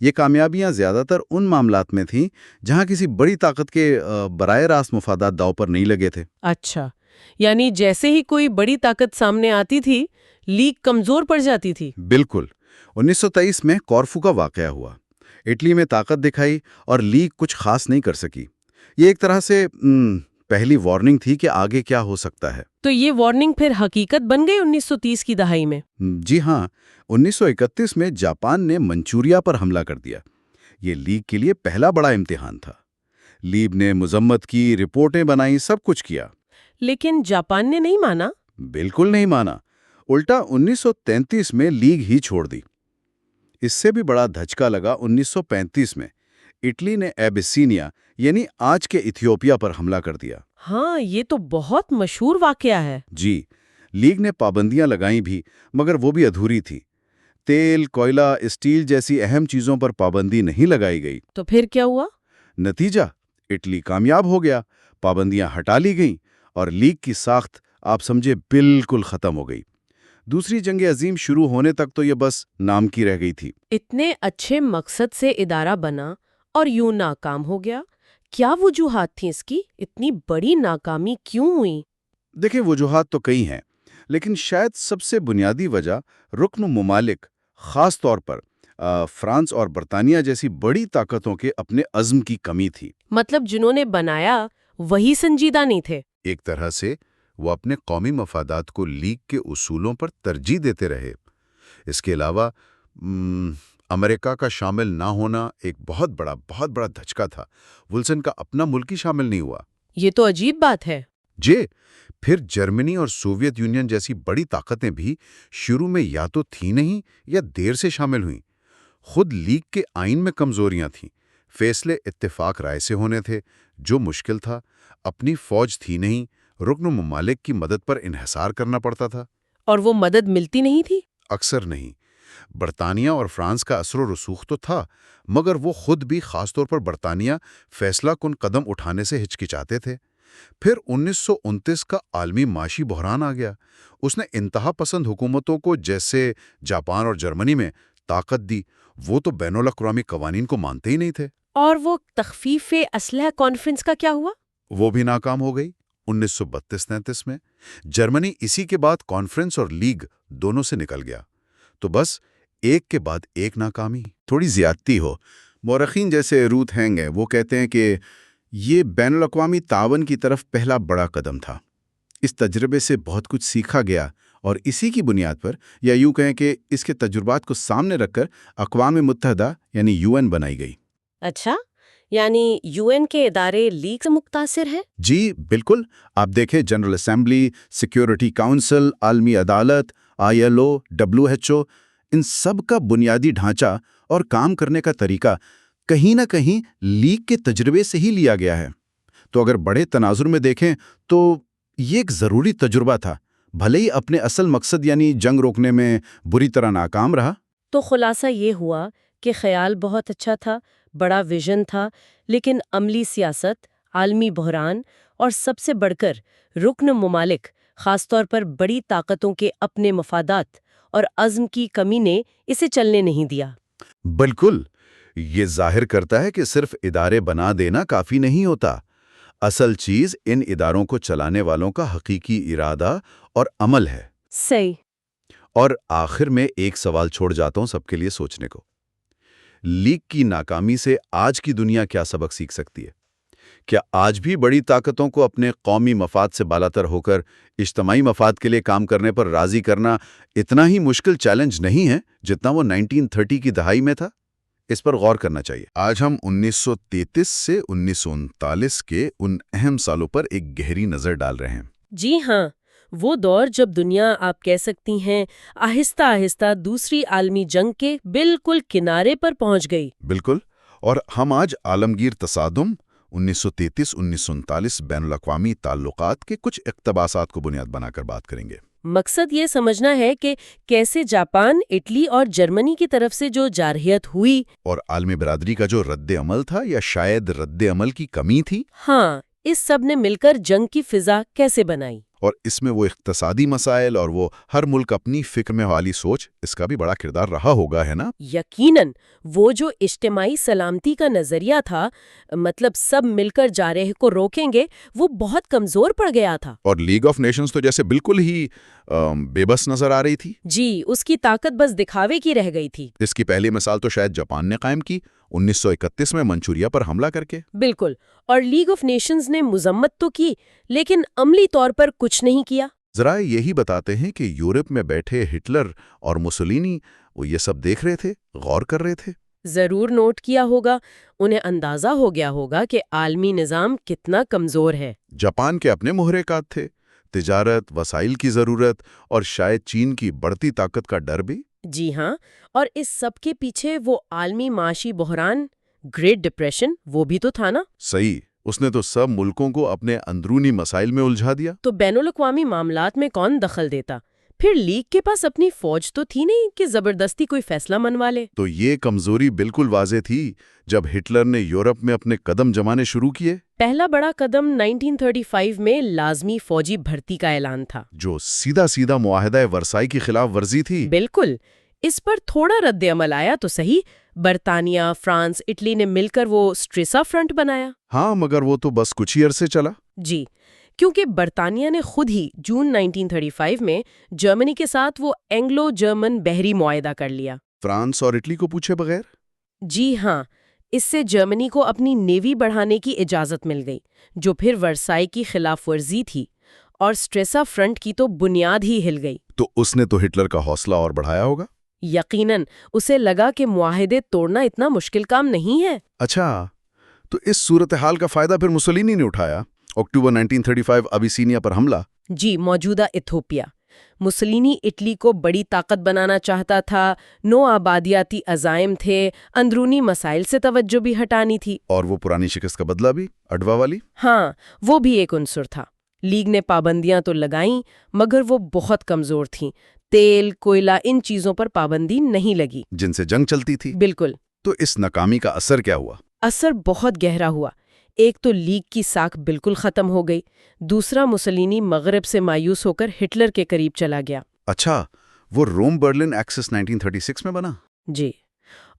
C: یہ کامیابیاں زیادہ تر ان معاملات میں تھیں جہاں کسی بڑی طاقت کے براہ راست مفادات داؤ پر نہیں لگے تھے۔
A: اچھا، یعنی جیسے ہی کوئی بڑی طاقت سامنے آتی تھی، لیگ کمزور پڑ جاتی تھی۔
C: بالکل، 1923 میں کورفو کا واقعہ ہوا، اٹلی میں طاقت دکھائی اور لیگ کچھ خاص نہیں کر سکی۔ یہ ایک طرح سے پہلی وارننگ تھی کہ آگے کیا ہو سکتا ہے۔
A: تو یہ وارننگ پھر حقیقت بن گئی 1930 کی دہائی میں؟
C: جی ہاں، 1931 میں جاپان نے منچوریا پر حملہ کر دیا۔ یہ لیگ کے لیے پہلا بڑا امتحان تھا۔ لیگ نے مذمت کی، رپورٹیں بنائی، سب کچھ کیا۔
A: لیکن جاپان نے نہیں مانا؟
C: بالکل نہیں مانا، الٹا 1933 میں لیگ ہی چھوڑ دی۔ اس سے بھی بڑا دھچکا لگا 1935 میں، اٹلی نے ایبیسینیا یعنی آج کے ایتھیوپیا پر حملہ کر دیا۔
A: ہاں، یہ تو بہت مشہور واقعہ ہے۔
C: جی، لیگ نے پابندیاں لگائیں بھی، مگر وہ بھی ادھوری تھی۔ تیل، کوئلہ، اسٹیل جیسی اہم چیزوں پر پابندی نہیں لگائی گئی۔
A: تو پھر کیا ہوا؟
C: نتیجہ، اٹلی کامیاب ہو گیا، پابندیاں ہٹا لی گئیں اور لیگ کی ساخت آپ سمجھے بالکل ختم ہو گئی۔ دوسری جنگ عظیم شروع ہونے تک تو یہ بس نام کی رہ گئی تھی۔
A: اتنے اچھے مقصد سے ادارہ بنا اور یوں ناکام ہو گیا۔ کیا وجوہات تھیں اس کی؟ اتنی بڑی ناکامی کیوں ہوئی؟
C: دیکھیں، وجوہات تو کئی ہیں، لیکن شاید سب سے بنیادی وجہ رکن ممالک، خاص طور پر فرانس اور برطانیہ جیسی بڑی طاقتوں کے اپنے عزم کی کمی تھی۔
A: مطلب جنہوں نے بنایا وہی سنجیدہ نہیں تھے۔
B: ایک طرح سے وہ اپنے قومی مفادات کو لیگ کے اصولوں پر ترجیح دیتے رہے۔ اس کے علاوہ امریکہ کا شامل نہ ہونا ایک بہت بڑا دھچکا تھا۔ ولسن کا اپنا ملک ہی شامل نہیں ہوا۔
A: یہ تو عجیب بات ہے۔
B: جی، پھر جرمنی اور سوویت یونین جیسی بڑی طاقتیں بھی شروع میں یا تو تھیں نہیں یا دیر سے شامل ہوئیں۔ خود لیگ کے آئین میں کمزوریاں تھیں، فیصلے اتفاق رائے سے ہونے تھے، جو مشکل تھا۔ اپنی فوج تھی نہیں، رکن ممالک کی مدد پر انحصار کرنا پڑتا تھا۔
A: اور وہ مدد ملتی نہیں تھی؟
B: اکثر نہیں۔ برطانیہ اور فرانس کا اثر و رسوخ تو تھا، مگر وہ خود بھی، خاص طور پر برطانیہ، فیصلہ کن قدم اٹھانے سے ہچکچاتے تھے۔ پھر 1929 کا عالمی معاشی بحران آ گیا۔ اس نے انتہا پسند حکومتوں کو، جیسے جاپان اور جرمنی میں، طاقت دی۔ وہ تو بین الاقوامی قوانین کو مانتے ہی نہیں تھے۔
A: اور وہ تخفیف اسلحہ کانفرنس کا کیا ہوا؟
B: وہ بھی ناکام ہو گئی 1932-33 میں۔ جرمنی اسی کے بعد کانفرنس اور لیگ دونوں سے نکل گیا۔ تو بس ایک کے بعد ایک ناکامی۔ تھوڑی زیادتی ہو۔ مورخین جیسے روت ہینگ ہیں، وہ کہتے ہیں کہ یہ بین الاقوامی تعاون کی طرف پہلا بڑا قدم تھا۔ اس تجربے سے بہت کچھ سیکھا گیا، اور اسی کی بنیاد پر، یا یوں کہیں کہ اس کے تجربات کو سامنے رکھ کر، اقوام متحدہ یعنی UN بنائی گئی۔
A: اچھا، یعنی UN کے ادارے لیگ سے متاثر ہیں؟
C: جی بالکل۔ آپ دیکھیں، جنرل اسمبلی، سیکیورٹی کونسل، عالمی عدالت، ILO، WHO، ان سب کا بنیادی ڈھانچہ اور کام کرنے کا طریقہ کہیں نہ کہیں لیگ کے تجربے سے ہی لیا گیا ہے۔ تو اگر بڑے تناظر میں دیکھیں تو یہ ایک ضروری تجربہ تھا، بھلے ہی اپنے اصل مقصد یعنی جنگ روکنے میں بری طرح ناکام رہا۔
A: تو خلاصہ یہ ہوا کہ خیال بہت اچھا تھا، بڑا ویژن تھا، لیکن عملی سیاست، عالمی بحران اور سب سے بڑھ کر رکن ممالک، خاص طور پر بڑی طاقتوں کے اپنے مفادات اور عزم کی کمی نے اسے چلنے نہیں دیا۔
B: بالکل۔ یہ ظاہر کرتا ہے کہ صرف ادارے بنا دینا کافی نہیں ہوتا۔ اصل چیز ان اداروں کو چلانے والوں کا حقیقی ارادہ اور عمل ہے۔
A: صحیح۔
B: اور آخر میں ایک سوال چھوڑ جاتا ہوں سب کے لیے سوچنے کو۔ لیگ کی ناکامی سے آج کی دنیا کیا سبق سیکھ سکتی ہے؟ کیا آج بھی بڑی طاقتوں کو اپنے قومی مفاد سے بالاتر ہو کر اجتماعی مفاد کے لیے کام کرنے پر راضی کرنا اتنا ہی مشکل چیلنج نہیں ہے جتنا وہ 1930 کی دہائی میں تھا؟ اس پر غور کرنا چاہیے۔ آج ہم 1933 سے 1939 کے ان اہم سالوں پر ایک گہری نظر ڈال رہے ہیں۔
A: جی ہاں، وہ دور جب دنیا، آپ کہہ سکتی ہیں، آہستہ آہستہ دوسری عالمی جنگ کے بالکل کنارے پر پہنچ گئی۔
B: بالکل۔ اور ہم آج عالمگیر تصادم 1933-1939 بین الاقوامی تعلقات کے کچھ اقتباسات کو بنیاد بنا کر بات کریں گے۔
A: مقصد یہ سمجھنا ہے کہ کیسے جاپان، اٹلی اور جرمنی کی طرف سے جو جارحیت ہوئی
B: اور عالمی برادری کا جو رد عمل تھا یا شاید رد عمل کی کمی تھی،
A: ہاں، اس سب نے مل کر جنگ کی فضا کیسے بنائی۔
B: اور اس میں وہ اقتصادی مسائل اور وہ ہر ملک اپنی فکر میں والی سوچ، اس کا بھی بڑا کردار رہا ہوگا، ہے نا؟
A: یقیناً۔ وہ جو اجتماعی سلامتی کا نظریہ تھا، مطلب سب مل کر جارحیت کو روکیں گے، وہ بہت کمزور پڑ گیا تھا۔
B: اور لیگ آف نیشنز تو جیسے بالکل ہی بے بس نظر آ رہی تھی۔
A: جی، اس کی طاقت بس دکھاوے کی رہ گئی تھی۔
B: اس کی پہلی مثال تو شاید جاپان نے قائم کی 1931 میں منچوریا پر حملہ کر کے۔
A: بالکل۔ اور لیگ آف نیشنز نے مذمت تو کی، لیکن عملی طور پر کچھ نہیں کیا۔
B: ذرا یہی بتاتے ہیں کہ یورپ میں بیٹھے ہٹلر اور مسولینی وہ یہ سب دیکھ رہے تھے، غور کر رہے تھے۔
A: ضرور نوٹ کیا ہوگا، انہیں اندازہ ہو گیا ہوگا کہ عالمی نظام کتنا کمزور ہے۔
B: جاپان کے اپنے محرکات تھے، تجارت، وسائل کی ضرورت اور شاید چین کی بڑھتی طاقت کا ڈر بھی۔
A: جی ہاں، اور اس سب کے پیچھے وہ عالمی معاشی بحران، گریٹ ڈپریشن، وہ بھی تو تھا نا؟
B: صحیح۔ اس نے تو سب ملکوں کو اپنے اندرونی مسائل میں الجھا دیا۔
A: تو بین الاقوامی معاملات میں کون دخل دیتا؟ پھر لیگ کے پاس اپنی فوج تو تھی نہیں کہ زبردستی کوئی فیصلہ منوا لے۔
B: تو یہ کمزوری بالکل واضح تھی جب ہٹلر نے یورپ میں اپنے قدم جمانے شروع کیے۔
A: پہلا بڑا قدم 1935 میں لازمی فوجی بھرتی کا اعلان تھا،
B: جو سیدھا سیدھا معاہدہ ورسائی کی خلاف ورزی تھی۔
A: بالکل۔ اس پر تھوڑا رد عمل آیا تو صحیح، برطانیہ، فرانس، اٹلی نے مل کر وہ اسٹریسا فرنٹ بنایا۔
B: ہاں، مگر وہ تو بس کچھ ہی عرصے چلا۔
A: جی، کیونکہ برطانیہ نے خود ہی جون 1935 میں جرمنی کے ساتھ وہ اینگلو جرمن بحری معاہدہ کر لیا۔
B: فرانس اور اٹلی کو پوچھے بغیر؟
A: جی ہاں، اس سے جرمنی کو اپنی نیوی بڑھانے کی اجازت مل گئی، جو پھر ورسائی کی خلاف ورزی تھی، اور اسٹریسا فرنٹ کی تو بنیاد ہی ہل گئی۔
B: تو اس نے تو ہٹلر کا حوصلہ اور بڑھایا ہوگا۔
A: یقیناً، اسے لگا کہ معاہدے توڑنا اتنا مشکل کام نہیں ہے۔
B: اچھا، تو اس صورتحال کا فائدہ پھر مسولینی نے اٹھایا۔ اکتوبر 1935 ابیسینیا پر حملہ۔
A: جی، موجودہ ایتھوپیا۔ مسولینی اٹلی کو بڑی طاقت بنانا چاہتا تھا، نو آبادیاتی عزائم تھے، اندرونی مسائل سے توجہ بھی ہٹانی تھی۔
B: اور وہ پرانی شکست کا بدلہ بھی، اڈوا والی۔
A: ہاں، وہ بھی ایک عنصر تھا۔ لیگ نے پابندیاں تو لگائیں، مگر وہ بہت کمزور تھیں۔ تیل، کوئلہ، ان چیزوں پر پابندی نہیں لگی
B: جن سے جنگ چلتی تھی۔
A: بالکل۔
B: تو اس ناکامی کا اثر کیا ہوا؟
A: اثر بہت گہرا ہوا۔ ایک تو لیگ کی ساکھ بالکل ختم ہو گئی، دوسرا مسولینی مغرب سے مایوس ہو کر ہٹلر کے قریب چلا گیا۔
B: اچھا، وہ روم برلن ایکسس 1936 میں بنا؟
A: جی،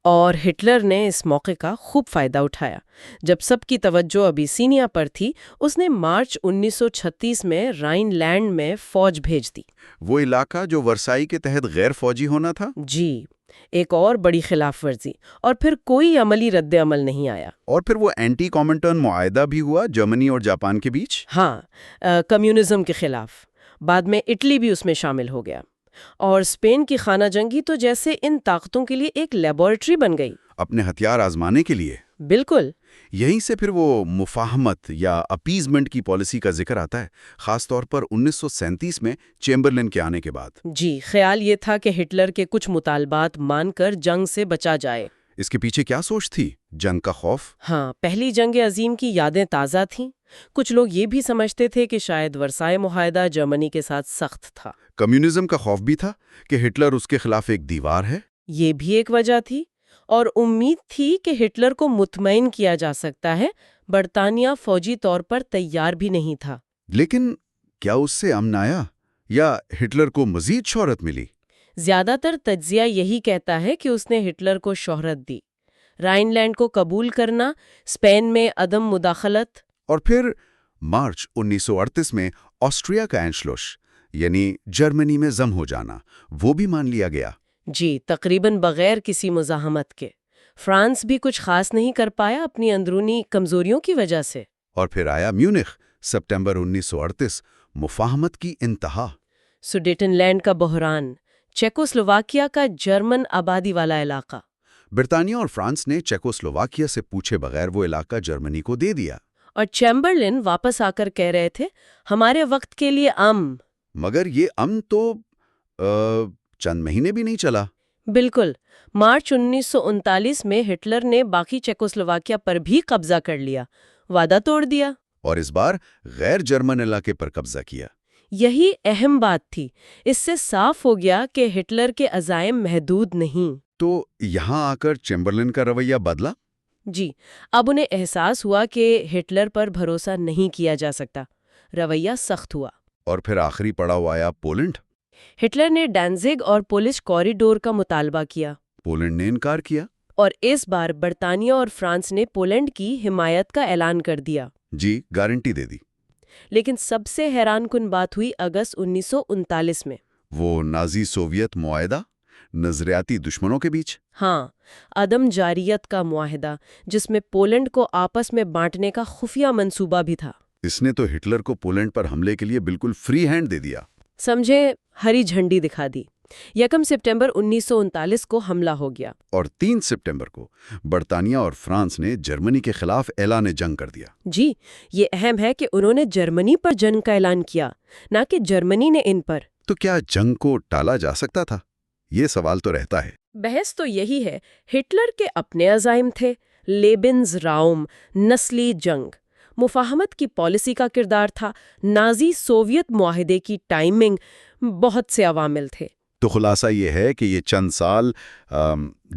A: اور ہٹلر نے اس موقع کا خوب فائدہ اٹھایا۔ جب سب کی توجہ ابیسینیا پر تھی، اس نے مارچ 1936 میں رائن لینڈ میں فوج بھیج دی۔
B: وہ علاقہ جو ورسائی کے تحت غیر فوجی ہونا تھا؟
A: جی، ایک اور بڑی خلاف ورزی، اور پھر کوئی عملی رد عمل نہیں آیا۔
B: اور پھر وہ اینٹی کامنٹرن معاہدہ بھی ہوا جرمنی اور جاپان کے بیچ؟
A: ہاں، کمیونزم کے خلاف۔ بعد میں اٹلی بھی اس میں شامل ہو گیا، اور اسپین کی خانہ جنگی تو جیسے ان طاقتوں کے لیے ایک لیبارٹری بن گئی۔
B: اپنے ہتھیار آزمانے کے لیے۔
A: بالکل۔
B: یہیں سے پھر وہ مفاہمت یا اپیزمنٹ کی پالیسی کا ذکر آتا ہے، خاص طور پر 1937 میں چیمبرلن کے آنے کے بعد۔
A: جی، خیال یہ تھا کہ ہٹلر کے کچھ مطالبات مان کر جنگ سے بچا جائے۔
B: اس کے پیچھے کیا سوچ تھی؟ جنگ کا خوف؟
A: ہاں، پہلی جنگ عظیم کی یادیں تازہ تھیں۔ کچھ لوگ یہ بھی سمجھتے تھے کہ شاید ورسائے معاہدہ جرمنی کے ساتھ سخت تھا۔
B: کمیونزم کا خوف بھی تھا کہ ہٹلر اس کے خلاف ایک دیوار ہے۔
A: یہ بھی ایک وجہ تھی، اور امید تھی کہ ہٹلر کو مطمئن کیا جا سکتا ہے۔ برطانیہ فوجی طور پر تیار بھی نہیں تھا۔
B: لیکن کیا اس سے امن آیا یا ہٹلر کو مزید شہرت ملی؟
A: زیادہ تر تجزیہ یہی کہتا ہے کہ اس نے ہٹلر کو شہرت دی۔ رائن لینڈ کو قبول کرنا، اسپین میں عدم مداخلت،
B: اور پھر مارچ 1938 میں آسٹریا کا اینشلوش، یعنی جرمنی میں ضم ہو جانا، وہ بھی مان لیا گیا۔
A: جی، تقریباً بغیر کسی مزاحمت کے۔ فرانس بھی کچھ خاص نہیں کر پایا اپنی اندرونی کمزوریوں کی وجہ سے۔
B: اور پھر آیا میونخ، ستمبر 1938، مفاہمت کی انتہا۔
A: سوڈیٹن لینڈ کا بحران، چیکوسلوواکیہ کا جرمن آبادی والا علاقہ۔
B: برطانیہ اور فرانس نے چیکوسلوواکیہ سے پوچھے بغیر وہ علاقہ جرمنی کو دے دیا۔
A: اور چیمبرلن واپس آ کر کہہ رہے تھے ہمارے وقت کے لیے امن۔
B: مگر یہ امن تو چند مہینے بھی نہیں چلا۔
A: بالکل۔ مارچ 1939 میں ہٹلر نے باقی چیکوسلوواکیہ پر بھی قبضہ کر لیا، وعدہ توڑ دیا،
B: اور اس بار غیر جرمن علاقے پر قبضہ کیا۔
A: یہی اہم بات تھی۔ اس سے صاف ہو گیا کہ ہٹلر کے عزائم محدود نہیں۔
B: تو یہاں آ کر چیمبرلن کا رویہ بدلا؟
A: جی، اب انہیں احساس ہوا کہ ہٹلر پر بھروسہ نہیں کیا جا سکتا۔ رویہ سخت ہوا۔
B: اور پھر آخری پڑاؤ آیا پولینڈ۔
A: ہٹلر نے ڈانزگ اور پولش کوریڈور کا مطالبہ کیا۔
B: پولینڈ نے انکار کیا۔
A: اور اس بار برطانیہ اور فرانس نے پولینڈ کی حمایت کا اعلان کر دیا۔
B: جی، گارنٹی دے دی۔
A: لیکن سب سے حیران کن بات ہوئی اگست 1939 میں۔
B: وہ نازی سوویت معاہدہ، نظریاتی دشمنوں کے بیچ۔
A: ہاں، عدم جاریت کا معاہدہ، جس میں پولینڈ کو آپس میں بانٹنے کا خفیہ منصوبہ بھی تھا۔
B: اس نے تو ہٹلر کو پولینڈ پر حملے کے لیے بالکل فری ہینڈ دے دیا۔
A: سمجھے، ہری جھنڈی دکھا دی۔ 1 سپٹمبر 1939 کو حملہ ہو گیا۔
B: اور 3 سپٹمبر کو برطانیہ اور فرانس نے جرمنی کے خلاف اعلان جنگ کر دیا۔
A: جی، یہ اہم ہے کہ انہوں نے جرمنی پر جنگ کا اعلان کیا، نہ کہ جرمنی نے ان پر۔
B: تو کیا جنگ کو ٹالا جا سکتا تھا؟ یہ سوال تو رہتا ہے۔
A: بحث تو یہی ہے۔ ہٹلر کے اپنے عزائم تھے، لیبنز راؤم، نسلی جنگ۔ مفاہمت کی پالیسی کا کردار تھا، نازی سوویت معاہدے کی ٹائمنگ، بہت سے عوامل تھے۔
C: تو خلاصہ یہ ہے کہ یہ چند سال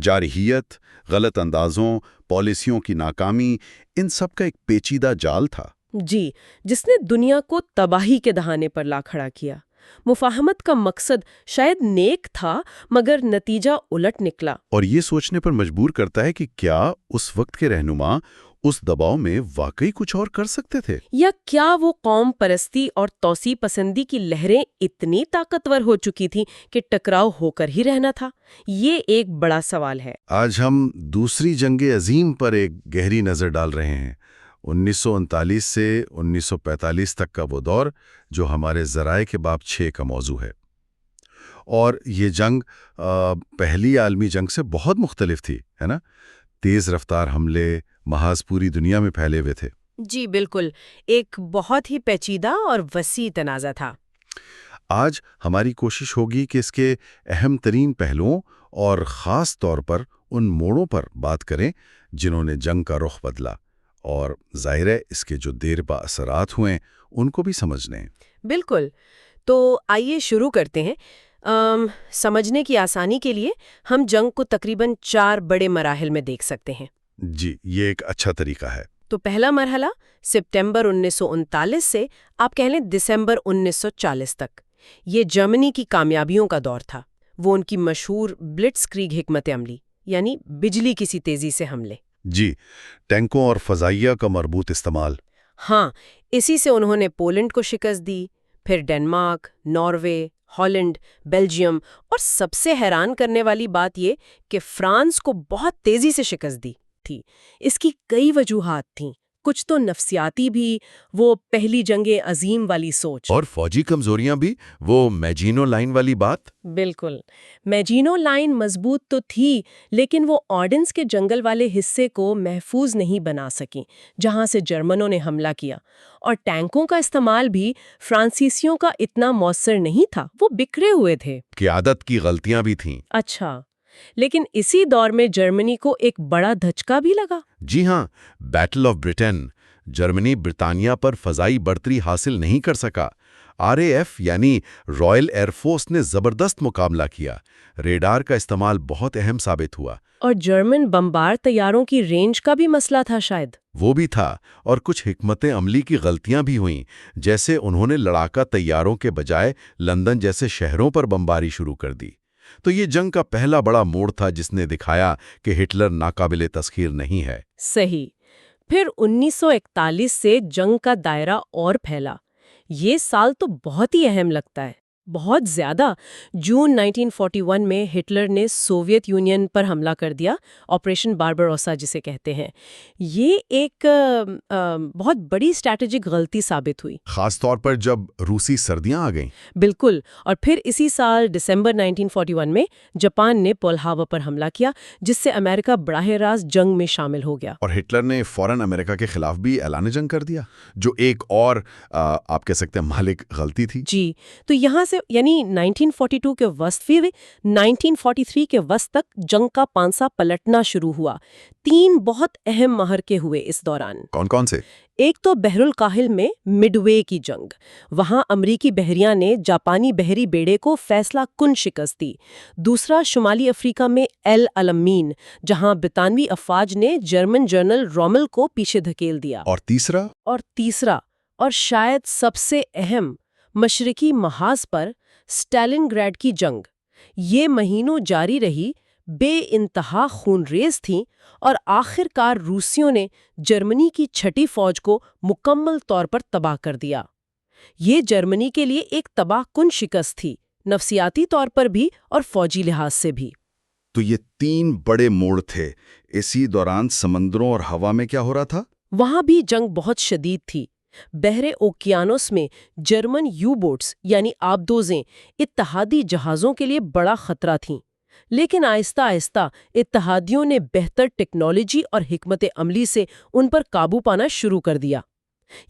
C: جارحیت، غلط اندازوں، پالیسیوں کی ناکامی، ان سب کا ایک پیچیدہ جال تھا۔
A: جی، جس نے دنیا کو تباہی کے دہانے پر لا کھڑا کیا۔ مفاہمت کا مقصد شاید نیک تھا، مگر نتیجہ الٹ نکلا۔
C: اور یہ سوچنے پر مجبور کرتا ہے کہ کیا اس وقت کے رہنما اس دباؤ میں واقعی کچھ اور کر سکتے تھے؟
A: یا کیا وہ قوم پرستی اور توسیع پسندی کی لہریں اتنی طاقتور ہو چکی تھیں کہ ٹکراؤ ہو کر ہی رہنا تھا؟ یہ ایک بڑا سوال ہے۔
B: آج ہم دوسری جنگ عظیم پر ایک گہری نظر ڈال رہے ہیں۔ 1939 سے 1945 تک کا وہ دور جو ہمارے ذرائع کے باب 6 کا موضوع ہے۔ اور یہ جنگ پہلی عالمی جنگ سے بہت مختلف تھی، ہے نا؟ تیز رفتار حملے محاذ پوری دنیا میں پھیلے ہوئے تھے۔
A: جی بالکل، ایک بہت ہی پیچیدہ اور وسیع تنازع تھا۔
B: آج ہماری کوشش ہوگی کہ اس کے اہم ترین پہلوؤں اور خاص طور پر ان موڑوں پر بات کریں جنہوں نے جنگ کا رخ بدلا، اور ظاہر ہے اس کے جو دیر پا اثرات ہوئے ان کو بھی سمجھنے۔
A: بالکل، تو آئیے شروع کرتے ہیں۔ سمجھنے کی آسانی کے لیے ہم جنگ کو تقریباً 4 بڑے مراحل میں دیکھ سکتے ہیں۔
B: جی، یہ ایک اچھا طریقہ ہے۔
A: تو پہلا مرحلہ ستمبر 1939 سے آپ کہہ لیں دسمبر 1940 تک، یہ جرمنی کی کامیابیوں کا دور تھا۔ وہ ان کی مشہور بلٹس کریگ حکمت عملی، یعنی بجلی کسی تیزی سے حملے۔
B: جی، ٹینکوں اور فضائیہ کا مربوط استعمال۔
A: ہاں، اسی سے انہوں نے پولینڈ کو شکست دی، پھر ڈنمارک، ناروے، ہالینڈ، بیلجیم، اور سب سے حیران کرنے والی بات یہ کہ فرانس کو بہت تیزی سے شکست دی تھی۔ اس کی کئی وجوہات تھیں، کچھ تو نفسیاتی بھی، وہ پہلی جنگ عظیم والی سوچ،
B: اور فوجی کمزوریاں بھی، وہ میجینو لائن والی بات۔
A: بالکل، میجینو لائن مضبوط تو تھی، لیکن وہ آرڈنس کے جنگل والے حصے کو محفوظ نہیں بنا سکیں جہاں سے جرمنوں نے حملہ کیا، اور ٹینکوں کا استعمال بھی فرانسیسیوں کا اتنا مؤثر نہیں تھا، وہ بکھرے ہوئے تھے۔
B: قیادت کی غلطیاں بھی تھیں۔
A: اچھا، لیکن اسی دور میں جرمنی کو ایک بڑا دھچکا بھی لگا۔
B: جی ہاں، بیٹل آف برٹن۔ جرمنی برطانیہ پر فضائی برتری حاصل نہیں کر سکا۔ RAF یعنی رائل ایئر فورس نے زبردست مقابلہ کیا۔ ریڈار کا استعمال بہت اہم ثابت ہوا۔
A: اور جرمن بمبار طیاروں کی رینج کا بھی مسئلہ تھا شاید۔
B: وہ بھی تھا، اور کچھ حکمت عملی کی غلطیاں بھی ہوئیں، جیسے انہوں نے لڑاکا طیاروں کے بجائے لندن جیسے شہروں پر بمباری شروع کر دی۔ تو یہ جنگ کا پہلا بڑا موڑ تھا جس نے دکھایا کہ ہٹلر ناقابل تسخیر نہیں ہے۔
A: صحیح۔ پھر 1941 سے جنگ کا دائرہ اور پھیلا۔ یہ سال تو بہت ہی اہم لگتا ہے، بہت زیادہ۔ جون 1941 میں ہٹلر نے سوویت یونین پر حملہ کر دیا، آپریشن بارباروسا جسے کہتے ہیں۔ یہ ایک بہت بڑی اسٹریٹجک غلطی ثابت ہوئی،
B: خاص طور پر جب روسی سردیاں آ گئیں۔
A: بالکل۔ اور پھر اسی سال دسمبر 1941 میں جاپان نے پرل ہاربر پر حملہ کیا، جس سے امریکہ براہ راست جنگ میں شامل ہو گیا۔
B: اور ہٹلر نے فوراً امریکہ کے خلاف بھی اعلان جنگ کر دیا، جو ایک اور آپ کہہ سکتے ہیں مالک غلطی تھی۔
A: جی، تو یہاں سے یعنی 1942 کے وسط سے 1943 کے وسط تک جنگ کا پانسا پلٹنا شروع ہوا۔ 3 بہت اہم معرکے ہوئے اس دوران۔
B: کون کون سے؟
A: ایک تو بحر الکاہل میں مڈ وے کی جنگ، وہاں امریکی بحریہ نے جاپانی بحری بیڑے کو فیصلہ کن شکست دی۔ دوسرا شمالی افریقہ میں ایل علمین، جہاں برطانوی افواج نے جرمن جنرل رومل کو پیچھے دھکیل دیا۔
B: اور تیسرا
A: اور شاید سب سے اہم، مشرقی محاذ پر اسٹالن گریڈ کی جنگ۔ یہ مہینوں جاری رہی، بے انتہا خونریز تھیں، اور آخر کار روسیوں نے جرمنی کی چھٹی فوج کو مکمل طور پر تباہ کر دیا۔ یہ جرمنی کے لیے ایک تباہ کن شکست تھی، نفسیاتی طور پر بھی اور فوجی لحاظ سے بھی۔
C: تو یہ 3 بڑے موڑ تھے۔ اسی دوران سمندروں اور ہوا میں کیا ہو رہا تھا؟
A: وہاں بھی جنگ بہت شدید تھی۔ بحر اوکیانوس میں جرمن یو بوٹس یعنی آبدوزیں اتحادی جہازوں کے لیے بڑا خطرہ تھیں، لیکن آہستہ آہستہ اتحادیوں نے بہتر ٹیکنالوجی اور حکمت عملی سے ان پر قابو پانا شروع کر دیا۔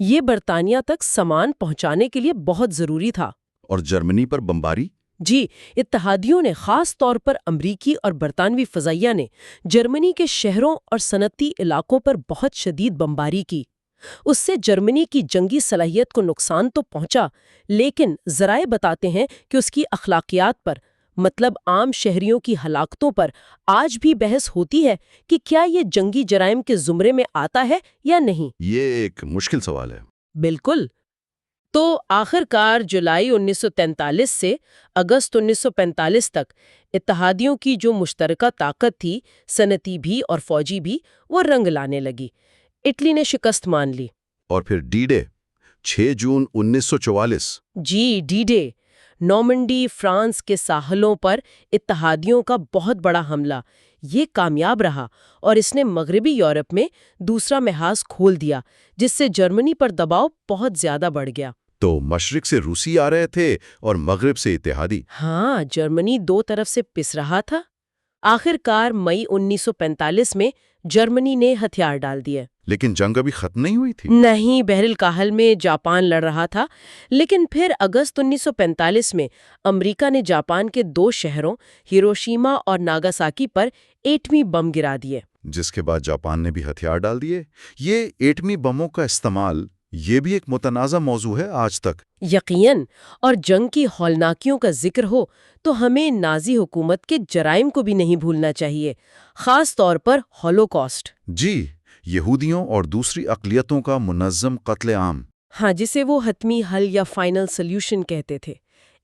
A: یہ برطانیہ تک سامان پہنچانے کے لیے بہت ضروری تھا۔
C: اور جرمنی پر بمباری؟
A: جی، اتحادیوں نے خاص طور پر امریکی اور برطانوی فضائیہ نے جرمنی کے شہروں اور صنعتی علاقوں پر بہت شدید بمباری کی۔ اس سے جرمنی کی جنگی صلاحیت کو نقصان تو پہنچا، لیکن ذرائع بتاتے ہیں کہ اس کی اخلاقیات پر، مطلب عام شہریوں کی ہلاکتوں پر آج بھی بحث ہوتی ہے کہ کیا یہ جنگی جرائم کے زمرے میں آتا ہے یا نہیں۔
B: یہ ایک مشکل سوال ہے۔
A: بالکل۔ تو آخر کار جولائی 1943 سے اگست 1945 تک اتحادیوں کی جو مشترکہ طاقت تھی، صنعتی بھی اور فوجی بھی، وہ رنگ لانے لگی۔ اٹلی نے شکست مان لی۔
B: اور پھر ڈی ڈے 6 جون 1944۔
A: جی، ڈی ڈے، نارمنڈی فرانس کے ساحلوں پر اتحادیوں کا بہت بڑا حملہ، یہ کامیاب رہا اور اس نے مغربی یورپ میں دوسرا محاذ کھول دیا، جس سے جرمنی پر دباؤ بہت زیادہ بڑھ گیا۔
B: تو مشرق سے روسی آ رہے تھے اور مغرب سے اتحادی۔
A: ہاں، جرمنی دو طرف سے پس رہا تھا۔ آخر کار مئی 1945 میں جرمنی نے ہتھیار ڈال دیے۔
B: لیکن جنگ ابھی ختم نہیں ہوئی تھی۔
A: نہیں، بحر الکاہل میں جاپان لڑ رہا تھا، لیکن پھر اگست 1945 میں امریکہ نے جاپان کے 2 شہروں ہیروشیما اور ناگاساکی پر ایٹمی بم گرا دیے۔
B: جس کے بعد جاپان نے بھی ہتھیار ڈال دیے۔ یہ ایٹمی بموں کا استعمال، یہ بھی ایک متنازع موضوع ہے آج تک۔
A: یقیناً، اور جنگ کی ہولناکیوں کا ذکر ہو تو ہمیں نازی حکومت کے جرائم کو بھی نہیں بھولنا چاہیے، خاص طور پر ہولوکاسٹ۔
B: جی، یہودیوں اور دوسری اقلیتوں کا منظم قتل عام۔
A: ہاں، جسے وہ حتمی حل یا فائنل سلیوشن کہتے تھے۔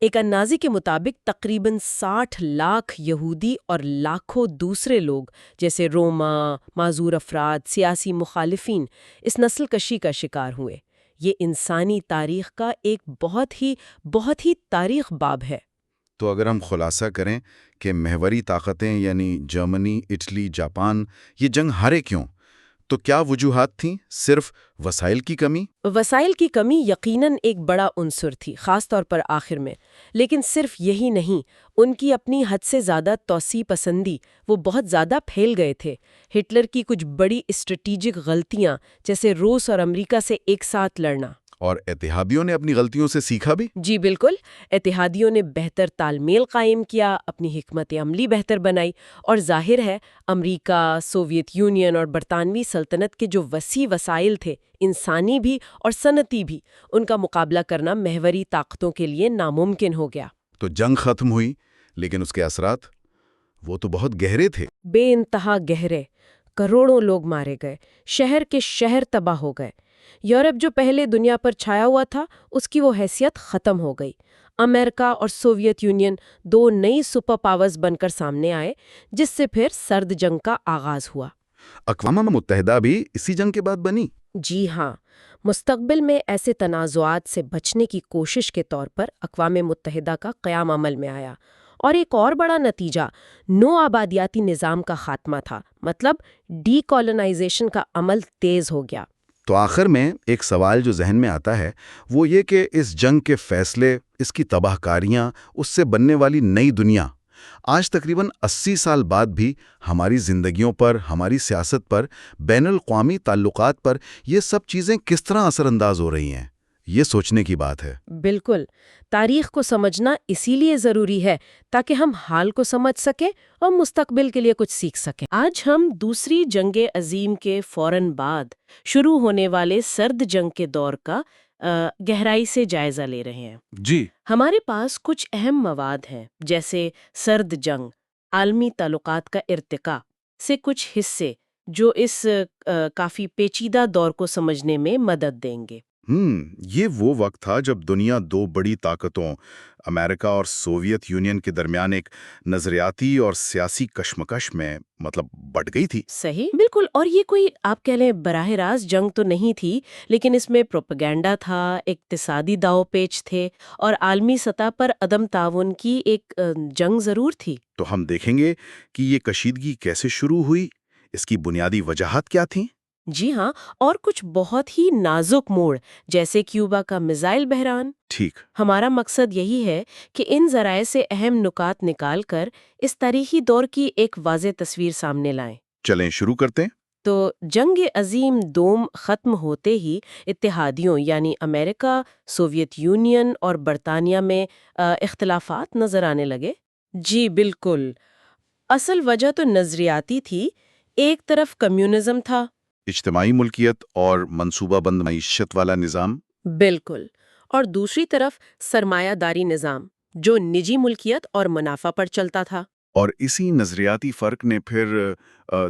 A: ایک اندازے کے مطابق تقریباً 60 لاکھ یہودی اور لاکھوں دوسرے لوگ جیسے روما، معذور افراد، سیاسی مخالفین اس نسل کشی کا شکار ہوئے۔ یہ انسانی تاریخ کا ایک بہت ہی تاریخ باب ہے۔
B: تو اگر ہم خلاصہ کریں کہ محوری طاقتیں یعنی جرمنی، اٹلی، جاپان یہ جنگ ہارے کیوں؟ تو کیا وجوہات تھیں؟ صرف وسائل کی کمی؟
A: وسائل کی کمی یقیناً ایک بڑا عنصر تھی، خاص طور پر آخر میں، لیکن صرف یہی نہیں، ان کی اپنی حد سے زیادہ توسیع پسندی، وہ بہت زیادہ پھیل گئے تھے۔ ہٹلر کی کچھ بڑی اسٹریٹجک غلطیاں جیسے روس اور امریکہ سے ایک ساتھ لڑنا۔
B: اور اتحادیوں نے اپنی غلطیوں سے سیکھا بھی؟
A: جی بالکل، اتحادیوں نے بہتر تال میل قائم کیا، اپنی حکمت عملی بہتر بنائی، اور ظاہر ہے امریکہ، سوویت یونین اور برطانوی سلطنت کے جو وسیع وسائل تھے، انسانی بھی اور صنعتی بھی، ان کا مقابلہ کرنا محوری طاقتوں کے لیے ناممکن ہو گیا۔
B: تو جنگ ختم ہوئی، لیکن اس کے اثرات وہ تو بہت گہرے تھے۔
A: بے انتہا گہرے، کروڑوں لوگ مارے گئے، شہر کے شہر تباہ ہو گئے۔ یورپ جو پہلے دنیا پر چھایا ہوا تھا، اس کی وہ حیثیت ختم ہو گئی۔ امریکہ اور سوویت یونین 2 نئی سپر پاورز بن کر سامنے آئے، جس سے پھر سرد جنگ کا آغاز ہوا۔
B: اقوام متحدہ بھی اسی جنگ کے بعد بنی؟
A: جی ہاں، مستقبل میں ایسے تنازعات سے بچنے کی کوشش کے طور پر اقوام متحدہ کا قیام عمل میں آیا، اور ایک اور بڑا نتیجہ نو آبادیاتی نظام کا خاتمہ تھا، مطلب ڈی کالونائزیشن کا عمل تیز ہو گیا۔
B: تو آخر میں ایک سوال جو ذہن میں آتا ہے وہ یہ کہ اس جنگ کے فیصلے، اس کی تباہ کاریاں، اس سے بننے والی نئی دنیا آج تقریباً 80 سال بعد بھی ہماری زندگیوں پر، ہماری سیاست پر، بین الاقوامی تعلقات پر یہ سب چیزیں کس طرح اثر انداز ہو رہی ہیں، یہ سوچنے کی بات ہے۔
A: بالکل، تاریخ کو سمجھنا اسی لیے ضروری ہے تاکہ ہم حال کو سمجھ سکیں اور مستقبل کے لیے کچھ سیکھ سکیں۔ آج ہم دوسری جنگ عظیم کے فوراً بعد شروع ہونے والے سرد جنگ کے دور کا گہرائی سے جائزہ لے رہے ہیں۔
B: جی،
A: ہمارے پاس کچھ اہم مواد ہیں، جیسے سرد جنگ، عالمی تعلقات کا ارتقاء سے کچھ حصے جو اس کافی پیچیدہ دور کو سمجھنے میں مدد دیں گے۔
B: یہ وہ وقت تھا جب دنیا 2 بڑی طاقتوں امریکہ اور سوویت یونین کے درمیان ایک نظریاتی اور سیاسی کشمکش میں بڑھ گئی تھی۔
A: صحیح، بالکل، اور یہ کوئی آپ کہہ لیں براہ راست جنگ تو نہیں تھی، لیکن اس میں پروپیگنڈا تھا، اقتصادی داؤ پیچ تھے، اور عالمی سطح پر عدم تعاون کی ایک جنگ ضرور تھی۔
B: تو ہم دیکھیں گے کہ یہ کشیدگی کیسے شروع ہوئی، اس کی بنیادی وجوہات کیا تھیں۔
A: جی ہاں، اور کچھ بہت ہی نازک موڑ جیسے کیوبا کا میزائل بحران۔
B: ٹھیک،
A: ہمارا مقصد یہی ہے کہ ان ذرائع سے اہم نکات نکال کر اس تاریخی دور کی ایک واضح تصویر سامنے لائیں۔
B: چلیں شروع کرتے ہیں۔
A: تو جنگ عظیم دوم ختم ہوتے ہی اتحادیوں یعنی امریکہ، سوویت یونین اور برطانیہ میں اختلافات نظر آنے لگے۔ جی بالکل، اصل وجہ تو نظریاتی تھی۔ ایک طرف کمیونزم تھا،
C: اجتماعی ملکیت اور منصوبہ بند معیشت والا نظام۔
A: بالکل، اور دوسری طرف سرمایہ داری نظام جو نجی ملکیت اور منافع پر چلتا تھا۔
C: اور اسی نظریاتی فرق نے پھر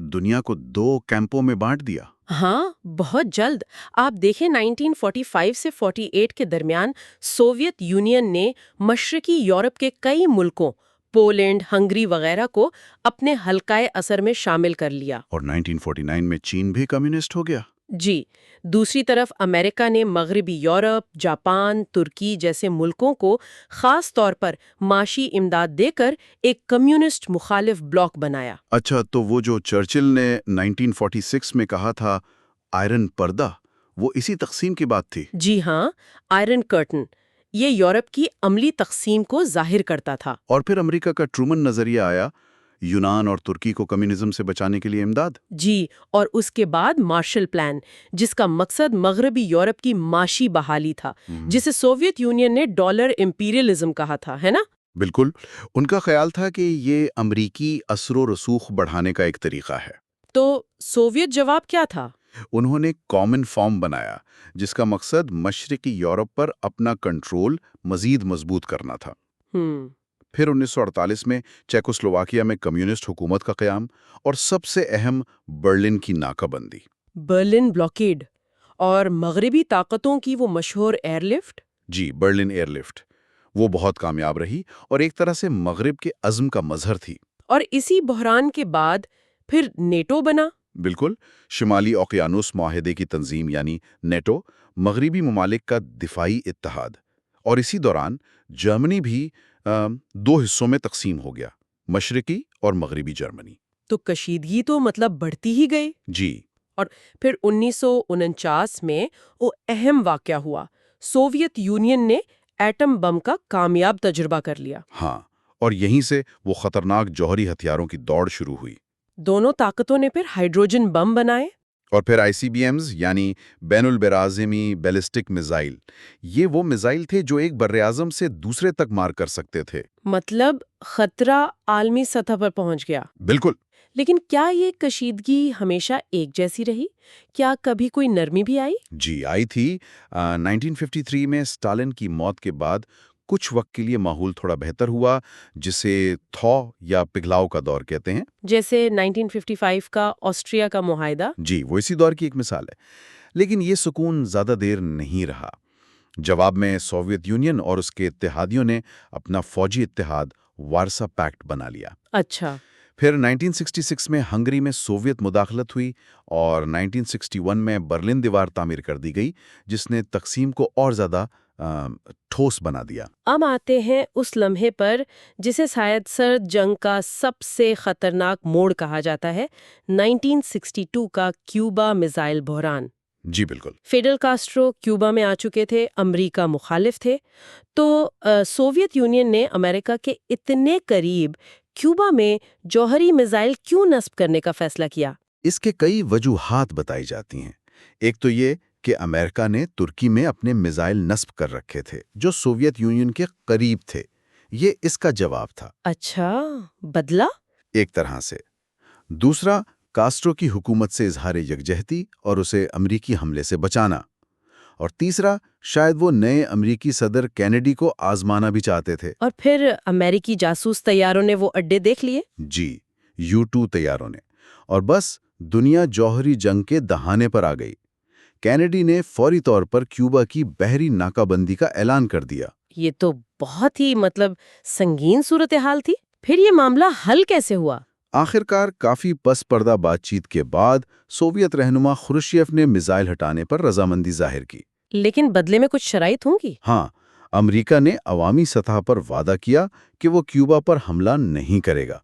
C: دنیا کو دو کیمپوں میں بانٹ دیا۔
A: ہاں، بہت جلد۔ آپ دیکھیں 1945 سے 48 کے درمیان سوویت یونین نے مشرقی یورپ کے کئی ملکوں پولینڈ، ہنگری وغیرہ کو اپنے حلقۂ اثر میں شامل کر لیا۔
C: اور 1949 میں چین بھی کمیونسٹ ہو گیا۔
A: جی، دوسری طرف امریکہ نے مغربی یورپ، جاپان، ترکی جیسے ملکوں کو خاص طور پر معاشی امداد دے کر ایک کمیونسٹ مخالف بلاک بنایا۔
C: اچھا، تو وہ جو چرچل نے 1946 میں کہا تھا آئرن پردہ، وہ اسی تقسیم کی بات تھی؟
A: جی ہاں، آئرن کرٹن، یہ یورپ کی عملی تقسیم کو ظاہر کرتا تھا۔
C: اور پھر امریکہ کا ٹرومن نظریہ آیا، یونان اور ترکی کو کمیونزم سے بچانے کے لیے امداد۔
A: جی، اور اس کے بعد مارشل پلان، جس کا مقصد مغربی یورپ کی معاشی بحالی تھا، جسے سوویت یونین نے ڈالر امپیریلزم کہا تھا، ہے نا؟
C: بالکل، ان کا خیال تھا کہ یہ امریکی اثر و رسوخ بڑھانے کا ایک طریقہ ہے۔
A: تو سوویت جواب کیا تھا؟
C: انہوں نے کامن فارم بنایا جس کا مقصد مشرقی یورپ پر اپنا کنٹرول مزید مضبوط کرنا تھا۔ پھر 1948 میں چیکوسلوواکیہ میں کمیونسٹ حکومت کا قیام، اور سب سے اہم برلن کی ناکہ بندی۔
A: برلن بلاکیڈ اور مغربی طاقتوں کی وہ مشہور ایئر لفٹ۔
C: جی، برلن ایئر لفٹ، وہ بہت کامیاب رہی اور ایک طرح سے مغرب کے عزم کا مظہر تھی۔
A: اور اسی بحران کے بعد پھر نیٹو بنا۔
C: بالکل، شمالی اوقیانوس معاہدے کی تنظیم یعنی نیٹو، مغربی ممالک کا دفاعی اتحاد۔ اور اسی دوران جرمنی بھی دو حصوں میں تقسیم ہو گیا، مشرقی اور مغربی جرمنی۔
A: تو کشیدگی تو مطلب بڑھتی ہی گئی۔
C: جی،
A: اور پھر 1949 میں وہ اہم واقعہ ہوا، سوویت یونین نے ایٹم بم کا کامیاب تجربہ کر لیا۔
C: ہاں، اور یہیں سے وہ خطرناک جوہری ہتھیاروں کی دوڑ شروع ہوئی۔
A: دونوں طاقتوں نے پھر ہائیڈروجن بم بنائے۔
C: اور پھر ICBMs یعنی بین البراعظمی بیلسٹک میزائل، یہ وہ میزائل تھے جو ایک براعظم سے دوسرے تک مار کر سکتے تھے۔
A: مطلب خطرہ عالمی سطح پر پہنچ گیا۔
C: بالکل۔
A: لیکن کیا یہ کشیدگی ہمیشہ ایک جیسی رہی؟ کیا کبھی کوئی نرمی بھی آئی؟
C: جی، آئی تھی۔ 1953 میں اسٹالن کی موت کے بعد کچھ وقت کے لیے ماحول تھوڑا بہتر ہوا، جسے تھو یا پگھلاؤ کا دور کہتے ہیں۔
A: جیسے 1955 کا آسٹریا کا معاہدہ۔
C: جی، وہ اسی دور کی ایک مثال ہے۔ لیکن یہ سکون زیادہ دیر نہیں رہا۔ جواب میں سوویت یونین اور اس کے اتحادیوں نے اپنا فوجی اتحاد وارسا پیکٹ بنا لیا۔
A: اچھا۔
C: پھر 1966 میں ہنگری میں سوویت مداخلت ہوئی اور 1961 میں برلن دیوار تعمیر کر دی گئی، جس نے تقسیم کو اور زیادہ ٹھوس بنا دیا۔
A: اب آتے ہیں اس لمحے پر جسے شاید سرد جنگ کا سب سے خطرناک موڑ کہا جاتا ہے، 1962 کا کیوبا میزائل بحران۔
C: جی بالکل۔
A: فیڈل کاسٹرو کیوبا میں آ چکے تھے، امریکہ مخالف تھے، تو سوویت یونین نے امریکہ کے اتنے قریب کیوبا میں جوہری میزائل کیوں نصب کرنے کا فیصلہ کیا؟
C: اس کے کئی وجوہات بتائی جاتی ہیں۔ ایک تو یہ کہ امریکہ نے ترکی میں اپنے میزائل نصب کر رکھے تھے جو سوویت یونین کے قریب تھے، یہ اس کا جواب تھا۔
A: اچھا، بدلہ؟
C: ایک طرح سے۔ دوسرا، کاسٹرو کی حکومت سے اظہار یکجہتی اور اسے امریکی حملے سے بچانا۔ اور تیسرا، شاید وہ نئے امریکی صدر کینیڈی کو آزمانا بھی چاہتے تھے۔
A: اور پھر امریکی جاسوس طیاروں نے وہ اڈے دیکھ لیے؟
C: جی، U-2 طیاروں نے، اور بس دنیا جوہری جنگ کے دہانے پر آ گئی۔ کینیڈی نے فوری طور پر کیوبا کی بحری ناکہ بندی کا اعلان کر دیا۔
A: یہ تو بہت ہی سنگین صورتحال تھی۔ پھر یہ معاملہ حل کیسے ہوا؟
C: آخرکار کافی پس پردہ بات چیت کے بعد سوویت رہنما خروشچیف نے میزائل ہٹانے پر رضامندی ظاہر کی۔
A: لیکن بدلے میں کچھ شرائط ہوں گی؟
C: ہاں، امریکہ نے عوامی سطح پر وعدہ کیا کہ وہ کیوبا پر حملہ نہیں کرے گا،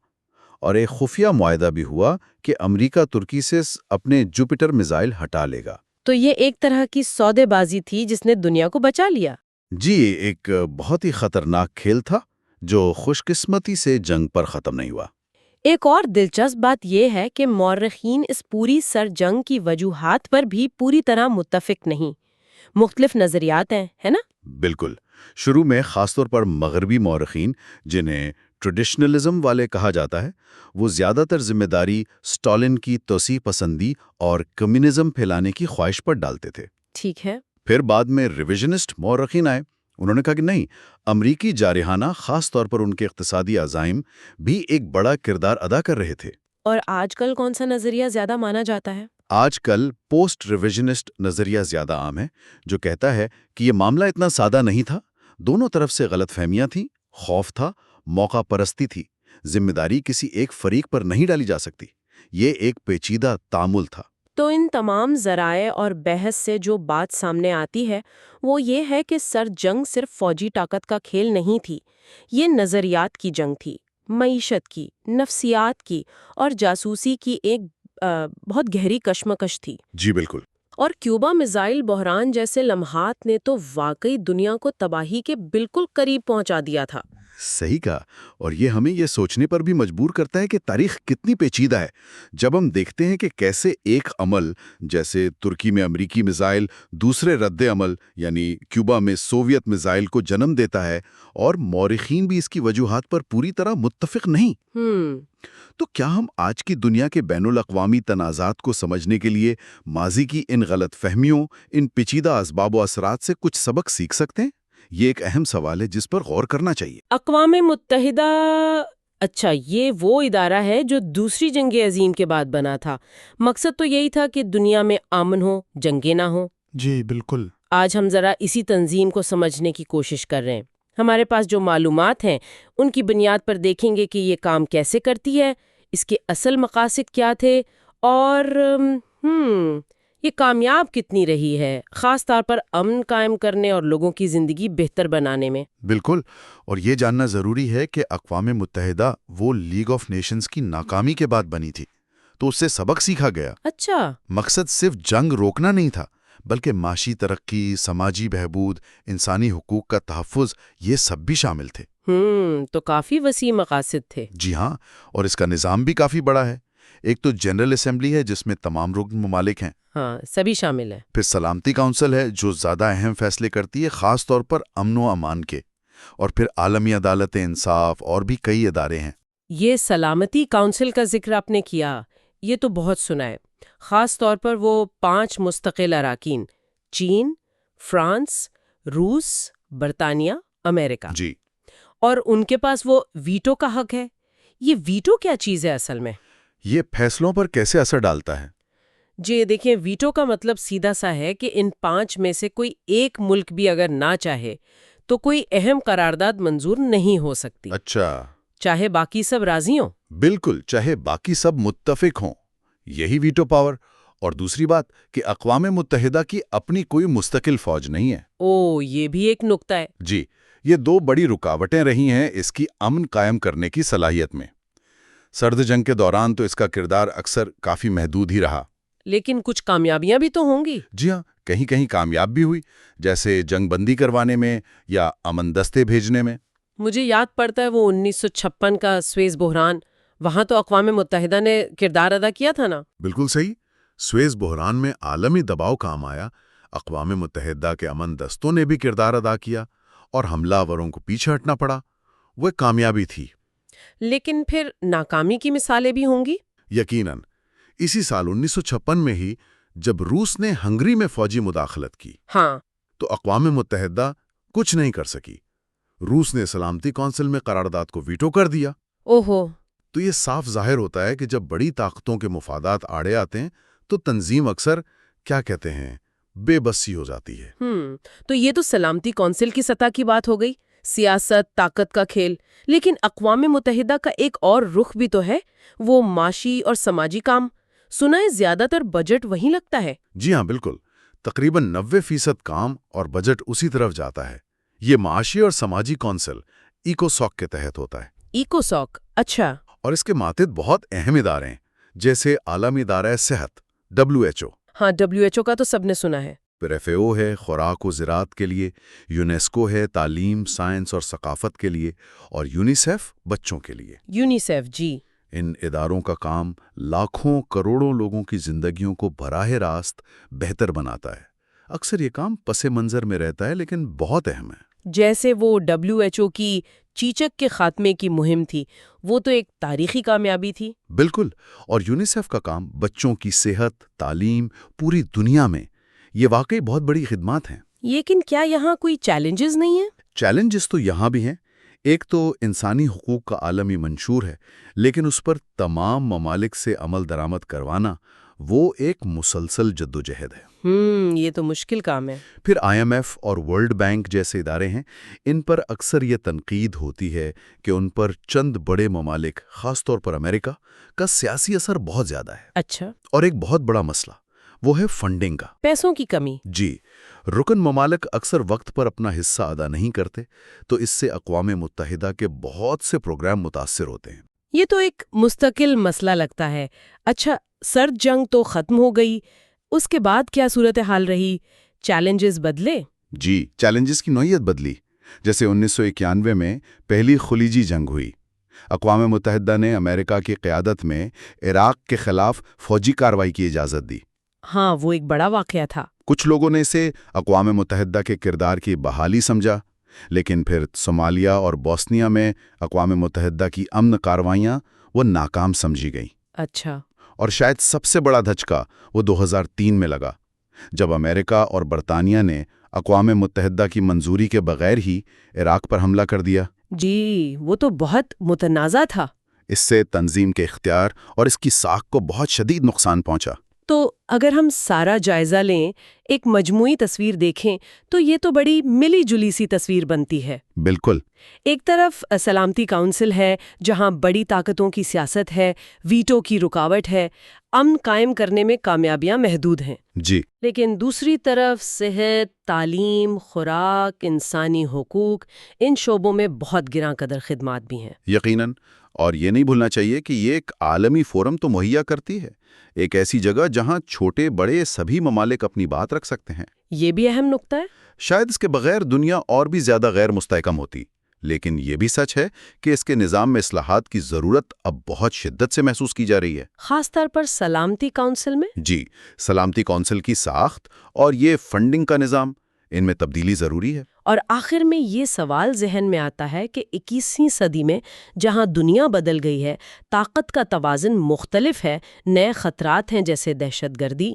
C: اور ایک خفیہ معاہدہ بھی ہوا کہ امریکہ ترکی سے اپنے جوپیٹر میزائل ہٹا لے گا۔
A: تو یہ ایک طرح کی سودے بازی تھی جس نے دنیا کو بچا لیا۔
C: جی، ایک بہت ہی خطرناک کھیل تھا جو خوش قسمتی سے جنگ پر ختم نہیں ہوا۔
A: ایک اور دلچسپ بات یہ ہے کہ مورخین اس پوری سر جنگ کی وجوہات پر بھی پوری طرح متفق نہیں، مختلف نظریات ہیں، ہے نا؟
C: بالکل۔ شروع میں خاص طور پر مغربی مورخین، جنہیں ٹریڈیشنلزم والے کہا جاتا ہے، وہ زیادہ تر ذمہ داری اسٹالن کی توسیع پسندی اور کمیونزم پھیلانے کی خواہش پر ڈالتے تھے۔
A: ٹھیک ہے۔
C: پھر بعد میں ریویژنسٹ مورخین آئے، انہوں نے کہا کہ نہیں، امریکی جارحانہ خاص طور پر ان کے اقتصادی عزائم بھی ایک بڑا کردار ادا کر رہے تھے۔
A: اور آج کل کون سا نظریہ زیادہ مانا جاتا ہے؟
C: آج کل پوسٹ ریویژنسٹ نظریہ زیادہ عام ہے، جو کہتا ہے کہ یہ معاملہ اتنا سادہ نہیں تھا، دونوں طرف سے غلط فہمیاں تھیں، خوف تھا، موقع پرستی تھی، ذمہ داری کسی ایک فریق پر نہیں ڈالی جا سکتی، یہ ایک پیچیدہ تعامل تھا۔
A: تو ان تمام ذرائع اور بحث سے جو بات سامنے آتی ہے وہ یہ ہے کہ سر جنگ صرف فوجی طاقت کا کھیل نہیں تھی، یہ نظریات کی جنگ تھی، معیشت کی، نفسیات کی اور جاسوسی کی ایک بہت گہری کشمکش تھی۔
C: جی بالکل۔
A: اور کیوبا میزائل بحران جیسے لمحات نے تو واقعی دنیا کو تباہی کے بالکل قریب پہنچا دیا تھا۔
C: صحیح کہا، اور یہ ہمیں یہ سوچنے پر بھی مجبور کرتا ہے کہ تاریخ کتنی پیچیدہ ہے جب ہم دیکھتے ہیں کہ کیسے ایک عمل جیسے ترکی میں امریکی میزائل دوسرے رد عمل یعنی کیوبا میں سوویت میزائل کو جنم دیتا ہے، اور مورخین بھی اس کی وجوہات پر پوری طرح متفق نہیں۔ تو کیا ہم آج کی دنیا کے بین الاقوامی تنازعات کو سمجھنے کے لیے ماضی کی ان غلط فہمیوں، ان پیچیدہ اسباب و اثرات سے کچھ سبق سیکھ سکتے ہیں؟ یہ ایک اہم سوال ہے جس پر غور کرنا چاہیے۔
A: اقوام متحدہ، اچھا، یہ وہ ادارہ ہے جو دوسری جنگ عظیم کے بعد بنا تھا۔ مقصد تو یہی تھا کہ دنیا میں امن ہو، جنگیں نہ ہوں۔
D: جی بالکل۔
A: آج ہم ذرا اسی تنظیم کو سمجھنے کی کوشش کر رہے ہیں۔ ہمارے پاس جو معلومات ہیں ان کی بنیاد پر دیکھیں گے کہ یہ کام کیسے کرتی ہے، اس کے اصل مقاصد کیا تھے، اور یہ کامیاب کتنی رہی ہے، خاص طور پر امن قائم کرنے اور لوگوں کی زندگی بہتر بنانے میں۔
B: بالکل، اور یہ جاننا ضروری ہے کہ اقوام متحدہ وہ لیگ آف نیشنز کی ناکامی کے بعد بنی تھی، تو اس سے سبق سیکھا گیا۔
A: اچھا،
B: مقصد صرف جنگ روکنا نہیں تھا، بلکہ معاشی ترقی، سماجی بہبود، انسانی حقوق کا تحفظ، یہ سب بھی شامل تھے۔
A: تو کافی وسیع مقاصد تھے۔
B: جی ہاں، اور اس کا نظام بھی کافی بڑا ہے۔ ایک تو جنرل اسمبلی ہے جس میں تمام رکن ممالک ہیں،
A: ہاں، سبھی شامل ہیں۔
B: پھر سلامتی کونسل ہے جو زیادہ اہم فیصلے کرتی ہے، خاص طور پر امن و امان کے، اور پھر عالمی عدالت انصاف اور بھی کئی ادارے ہیں۔
A: یہ سلامتی کونسل کا ذکر آپ نے کیا، یہ تو بہت سنا ہے، خاص طور پر وہ 5 مستقل اراکین، چین، فرانس، روس، برطانیہ، امریکہ۔
B: جی،
A: اور ان کے پاس وہ ویٹو کا حق ہے۔ یہ ویٹو کیا چیز ہے اصل میں؟
B: یہ فیصلوں پر کیسے اثر ڈالتا ہے؟
A: جی دیکھیں، ویٹو کا مطلب سیدھا سا ہے کہ ان 5 میں سے کوئی ایک ملک بھی اگر نہ چاہے تو کوئی اہم قرارداد منظور نہیں ہو سکتی،
B: اچھا،
A: چاہے باقی سب راضی ہوں۔
B: بالکل، چاہے باقی سب متفق ہوں، یہی ویٹو پاور۔ اور دوسری بات کہ اقوام متحدہ کی اپنی کوئی مستقل فوج نہیں ہے۔
A: یہ بھی ایک نکتہ ہے۔
B: جی، یہ 2 بڑی رکاوٹیں رہی ہیں اس کی امن قائم کرنے کی صلاحیت میں۔ سرد جنگ کے دوران تو اس کا کردار اکثر کافی محدود ہی رہا،
A: لیکن کچھ کامیابیاں بھی تو ہوں گی۔
B: جی ہاں، کہیں کہیں کامیاب بھی ہوئی، جیسے جنگ بندی کروانے میں یا امن دستے بھیجنے میں۔
A: مجھے یاد پڑتا ہے وہ 1956 کا سویز بحران، وہاں تو اقوام متحدہ نے کردار ادا کیا تھا نا؟
B: بالکل صحیح، سویز بحران میں عالمی دباؤ کام آیا، اقوام متحدہ کے امن دستوں نے بھی کردار ادا کیا اور حملہ آوروں کو پیچھے ہٹنا پڑا، وہ ایک کامیابی تھی۔
A: لیکن پھر ناکامی کی مثالیں بھی ہوں گی؟
B: یقیناً، اسی سال 1956 میں ہی جب روس نے ہنگری میں فوجی مداخلت کی،
A: ہاں،
B: تو اقوام متحدہ کچھ نہیں کر سکی۔ روس نے سلامتی کونسل میں قرارداد کو ویٹو کر دیا۔
A: اوہو،
B: تو یہ صاف ظاہر ہوتا ہے کہ جب بڑی طاقتوں کے مفادات آڑے آتے ہیں تو تنظیم اکثر کیا کہتے ہیں بے بسی ہو جاتی ہے۔
A: تو یہ تو سلامتی کونسل کی سطح کی بات ہو گئی، سیاست، طاقت کا کھیل۔ لیکن اقوام متحدہ کا ایک اور رخ بھی تو ہے، وہ معاشی اور سماجی کام۔ سنا ہے زیادہ تر بجٹ وہیں لگتا ہے۔
B: جی ہاں، بالکل، تقریباً 90% کام اور بجٹ اسی طرف جاتا ہے۔ یہ معاشی اور سماجی کونسل ایکوسوک کے تحت ہوتا ہے۔
A: ایکوسوک، اچھا۔
B: اور اس کے ماتحت بہت اہم ادارے ہیں، جیسے عالمی ادارہ صحت WHO،
A: ہاں، WHO کا تو سب نے سنا ہے۔
B: پھر FAO ہے خوراک و زراعت کے لیے، یونیسکو ہے تعلیم، سائنس اور ثقافت کے لیے، اور یونیسیف بچوں کے لیے۔
A: یونیسیف، جی۔
B: ان اداروں کا کام لاکھوں کروڑوں لوگوں کی زندگیوں کو براہ راست بہتر بناتا ہے۔ اکثر یہ کام پس منظر میں رہتا ہے لیکن بہت اہم ہے۔
A: جیسے وہ WHO کی چیچک کے خاتمے کی مہم تھی، وہ تو ایک تاریخی کامیابی تھی۔
B: بالکل، اور یونیسیف کا کام بچوں کی صحت، تعلیم پوری دنیا میں، یہ واقعی بہت بڑی خدمات ہیں۔
A: لیکن کیا یہاں کوئی چیلنجز نہیں ہیں؟
B: چیلنجز تو یہاں بھی ہیں۔ ایک تو انسانی حقوق کا عالمی منشور ہے، لیکن اس پر تمام ممالک سے عمل درآمد کروانا وہ ایک مسلسل جدوجہد ہے۔
A: یہ تو مشکل کام ہے۔
B: پھر IMF اور ورلڈ بینک جیسے ادارے ہیں، ان پر اکثر یہ تنقید ہوتی ہے کہ ان پر چند بڑے ممالک، خاص طور پر امریکہ کا سیاسی اثر بہت زیادہ ہے۔
A: اچھا،
B: اور ایک بہت بڑا مسئلہ وہ ہے فنڈنگ کا۔
A: پیسوں کی کمی۔
B: جی، رکن ممالک اکثر وقت پر اپنا حصہ ادا نہیں کرتے، تو اس سے اقوام متحدہ کے بہت سے پروگرام متاثر ہوتے ہیں۔
A: یہ تو ایک مستقل مسئلہ لگتا ہے۔ اچھا، سرد جنگ تو ختم ہو گئی، اس کے بعد کیا صورتحال رہی؟ چیلنجز بدلے؟
B: جی، چیلنجز کی نوعیت بدلی۔ جیسے 1991 میں پہلی خلیجی جنگ ہوئی۔ اقوام متحدہ نے امریکہ کی قیادت میں عراق کے خلاف فوجی کارروائی کی اجازت دی۔
A: ہاں، وہ ایک بڑا واقعہ تھا۔
B: کچھ لوگوں نے اسے اقوام متحدہ کے کردار کی بحالی سمجھا، لیکن پھر صومالیہ اور بوسنیا میں اقوام متحدہ کی امن کارروائیاں وہ ناکام سمجھی گئیں۔
A: اچھا،
B: اور شاید سب سے بڑا دھچکا وہ 2003 میں لگا، جب امریکہ اور برطانیہ نے اقوام متحدہ کی منظوری کے بغیر ہی عراق پر حملہ کر دیا۔
A: جی، وہ تو بہت متنازع تھا۔
B: اس سے تنظیم کے اختیار اور اس کی ساکھ کو بہت شدید نقصان پہنچا۔
A: تو اگر ہم سارا جائزہ لیں، ایک مجموعی تصویر دیکھیں، تو یہ تو بڑی ملی جلی سی تصویر بنتی ہے۔
B: بالکل۔
A: ایک طرف سلامتی کونسل ہے، جہاں بڑی طاقتوں کی سیاست ہے، ویٹو کی رکاوٹ ہے، امن قائم کرنے میں کامیابیاں محدود ہیں۔
B: جی،
A: لیکن دوسری طرف صحت، تعلیم، خوراک، انسانی حقوق، ان شعبوں میں بہت گراں قدر خدمات بھی ہیں۔
B: یقیناً۔ اور یہ نہیں بھولنا چاہیے کہ یہ ایک عالمی فورم تو مہیا کرتی ہے، ایک ایسی جگہ جہاں چھوٹے بڑے سبھی ممالک اپنی بات رکھ سکتے ہیں۔
A: یہ بھی اہم نقطہ ہے۔
B: شاید اس کے بغیر دنیا اور بھی زیادہ غیر مستحکم ہوتی، لیکن یہ بھی سچ ہے کہ اس کے نظام میں اصلاحات کی ضرورت اب بہت شدت سے محسوس کی جا رہی ہے۔
A: خاص طور پر سلامتی کونسل میں۔
B: جی، سلامتی کونسل کی ساخت اور یہ فنڈنگ کا نظام، ان میں تبدیلی ضروری ہے۔
A: اور آخر میں یہ سوال ذہن میں آتا ہے کہ 21ویں صدی میں جہاں دنیا بدل گئی ہے، طاقت کا توازن مختلف ہے، نئے خطرات ہیں جیسے دہشت گردی،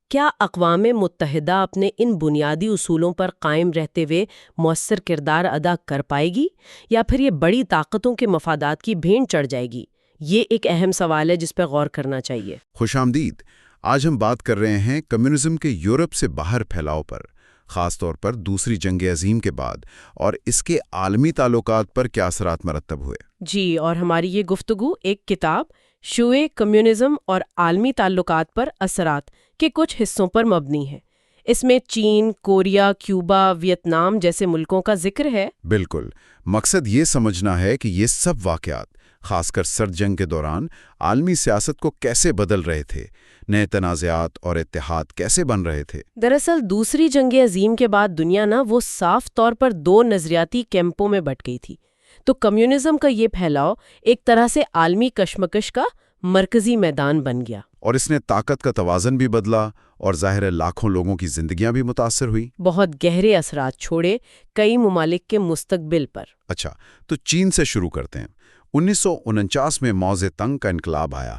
A: کیا اقوام متحدہ اپنے ان بنیادی اصولوں پر قائم رہتے ہوئے مؤثر کردار ادا کر پائے گی، یا پھر یہ بڑی طاقتوں کے مفادات کی بھینٹ چڑھ جائے گی؟ یہ ایک اہم سوال ہے جس پہ غور کرنا چاہیے۔
B: خوش آمدید۔ آج ہم بات کر رہے ہیں کمیونزم کے یورپ سے باہر پھیلاؤ پر، خاص طور پر دوسری جنگ عظیم کے بعد، اور اس کے عالمی تعلقات پر کیا اثرات مرتب ہوئے۔
A: جی، اور ہماری یہ گفتگو ایک کتاب شیوع کمیونزم اور عالمی تعلقات پر اثرات کے کچھ حصوں پر مبنی ہے۔ اس میں چین، کوریا، کیوبا، ویتنام جیسے ملکوں کا ذکر ہے۔
B: بالکل، مقصد یہ سمجھنا ہے کہ یہ سب واقعات، خاص کر سرد جنگ کے دوران، عالمی سیاست کو کیسے بدل رہے تھے، نئے تنازعات اور اتحاد کیسے بن رہے تھے۔
A: دراصل دوسری جنگ عظیم کے بعد دنیا وہ صاف طور پر دو نظریاتی کیمپوں میں بٹ گئی تھی، تو کمیونزم کا یہ پھیلاؤ ایک طرح سے عالمی کشمکش کا مرکزی میدان بن گیا،
B: اور اس نے طاقت کا توازن بھی بدلا، اور ظاہر ہے لاکھوں لوگوں کی زندگیاں بھی متاثر ہوئی۔
A: بہت گہرے اثرات چھوڑے کئی ممالک کے مستقبل پر۔
B: اچھا، تو چین سے شروع کرتے ہیں۔ 1949 میں ماؤ زیدونگ کا انقلاب آیا۔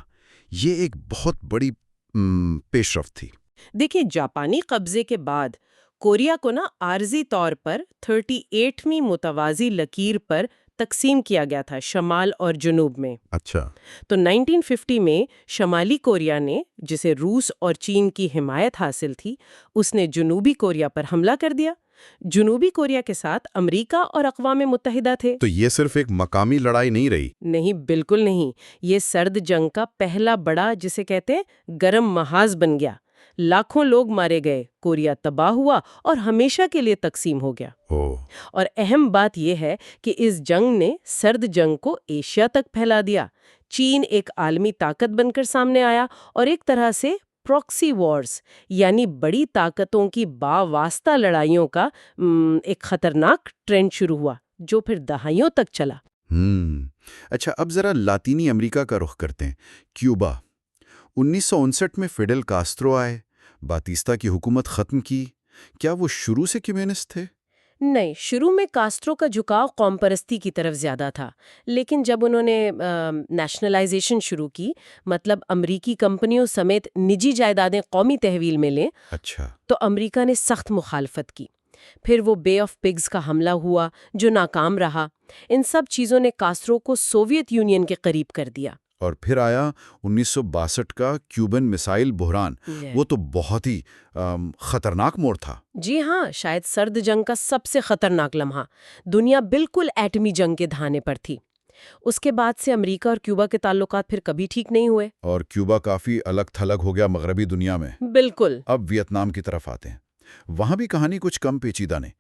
B: یہ ایک بہت بڑی پیش رفت تھی۔
A: دیکھیں، جاپانی قبضے کے بعد کوریا کو عارضی طور پر 38ویں متوازی لکیر پر تقسیم کیا گیا تھا، شمال اور جنوب میں۔
B: اچھا،
A: تو 1950 میں شمالی کوریا نے، جسے روس اور چین کی حمایت حاصل تھی، اس نے جنوبی کوریا پر حملہ کر دیا۔ جنوبی کوریا کے ساتھ امریکہ اور اقوام متحدہ تھے۔
B: تو یہ صرف ایک مقامی لڑائی نہیں رہی؟
A: نہیں، بالکل نہیں۔ یہ سرد جنگ کا پہلا بڑا، جسے کہتے ہیں، گرم محاذ بن گیا۔ لاکھوں لوگ مارے گئے، کوریا تباہ ہوا اور ہمیشہ کے لیے تقسیم ہو گیا۔ اور اہم بات یہ ہے کہ اس جنگ نے سرد جنگ کو ایشیا تک پھیلا دیا۔ چین ایک عالمی طاقت بن کر سامنے آیا، اور ایک طرح سے پراکسی وارز، یعنی بڑی طاقتوں کی باواسطہ لڑائیوں کا ایک خطرناک ٹرینڈ شروع ہوا، جو پھر دہائیوں تک چلا۔
B: اچھا، اب ذرا لاطینی امریکہ کا رخ کرتے ہیں۔ کیوبا، 1959 میں فیڈل کاسترو آئے، باتیستا کی حکومت ختم کی۔ کیا وہ شروع سے کمیونسٹ تھے؟
A: نہیں، شروع میں کاسٹرو کا جھکاؤ قوم پرستی کی طرف زیادہ تھا، لیکن جب انہوں نے نیشنلائزیشن شروع کی، مطلب امریکی کمپنیوں سمیت نجی جائیدادیں قومی تحویل میں لیں،
C: اچھا،
A: تو امریکہ نے سخت مخالفت کی۔ پھر وہ بے آف پگز کا حملہ ہوا جو ناکام رہا۔ ان سب چیزوں نے کاسٹرو کو سوویت یونین کے قریب کر دیا۔
C: اور پھر آیا 1962 کا کیوبن میسائل بحران، وہ تو بہت ہی خطرناک موڑ تھا۔
A: جی ہاں، شاید سرد جنگ کا سب سے خطرناک لمحہ۔ دنیا بالکل ایٹمی جنگ کے دھانے پر تھی۔ اس کے بعد سے امریکہ اور کیوبا کے تعلقات پھر کبھی ٹھیک نہیں ہوئے۔
C: اور کیوبا کافی الگ تھلگ ہو گیا مغربی دنیا میں۔
A: بالکل۔
C: اب ویتنام کی طرف آتے ہیں۔ وہاں بھی کہانی کچھ کم پیچیدہ نہیں۔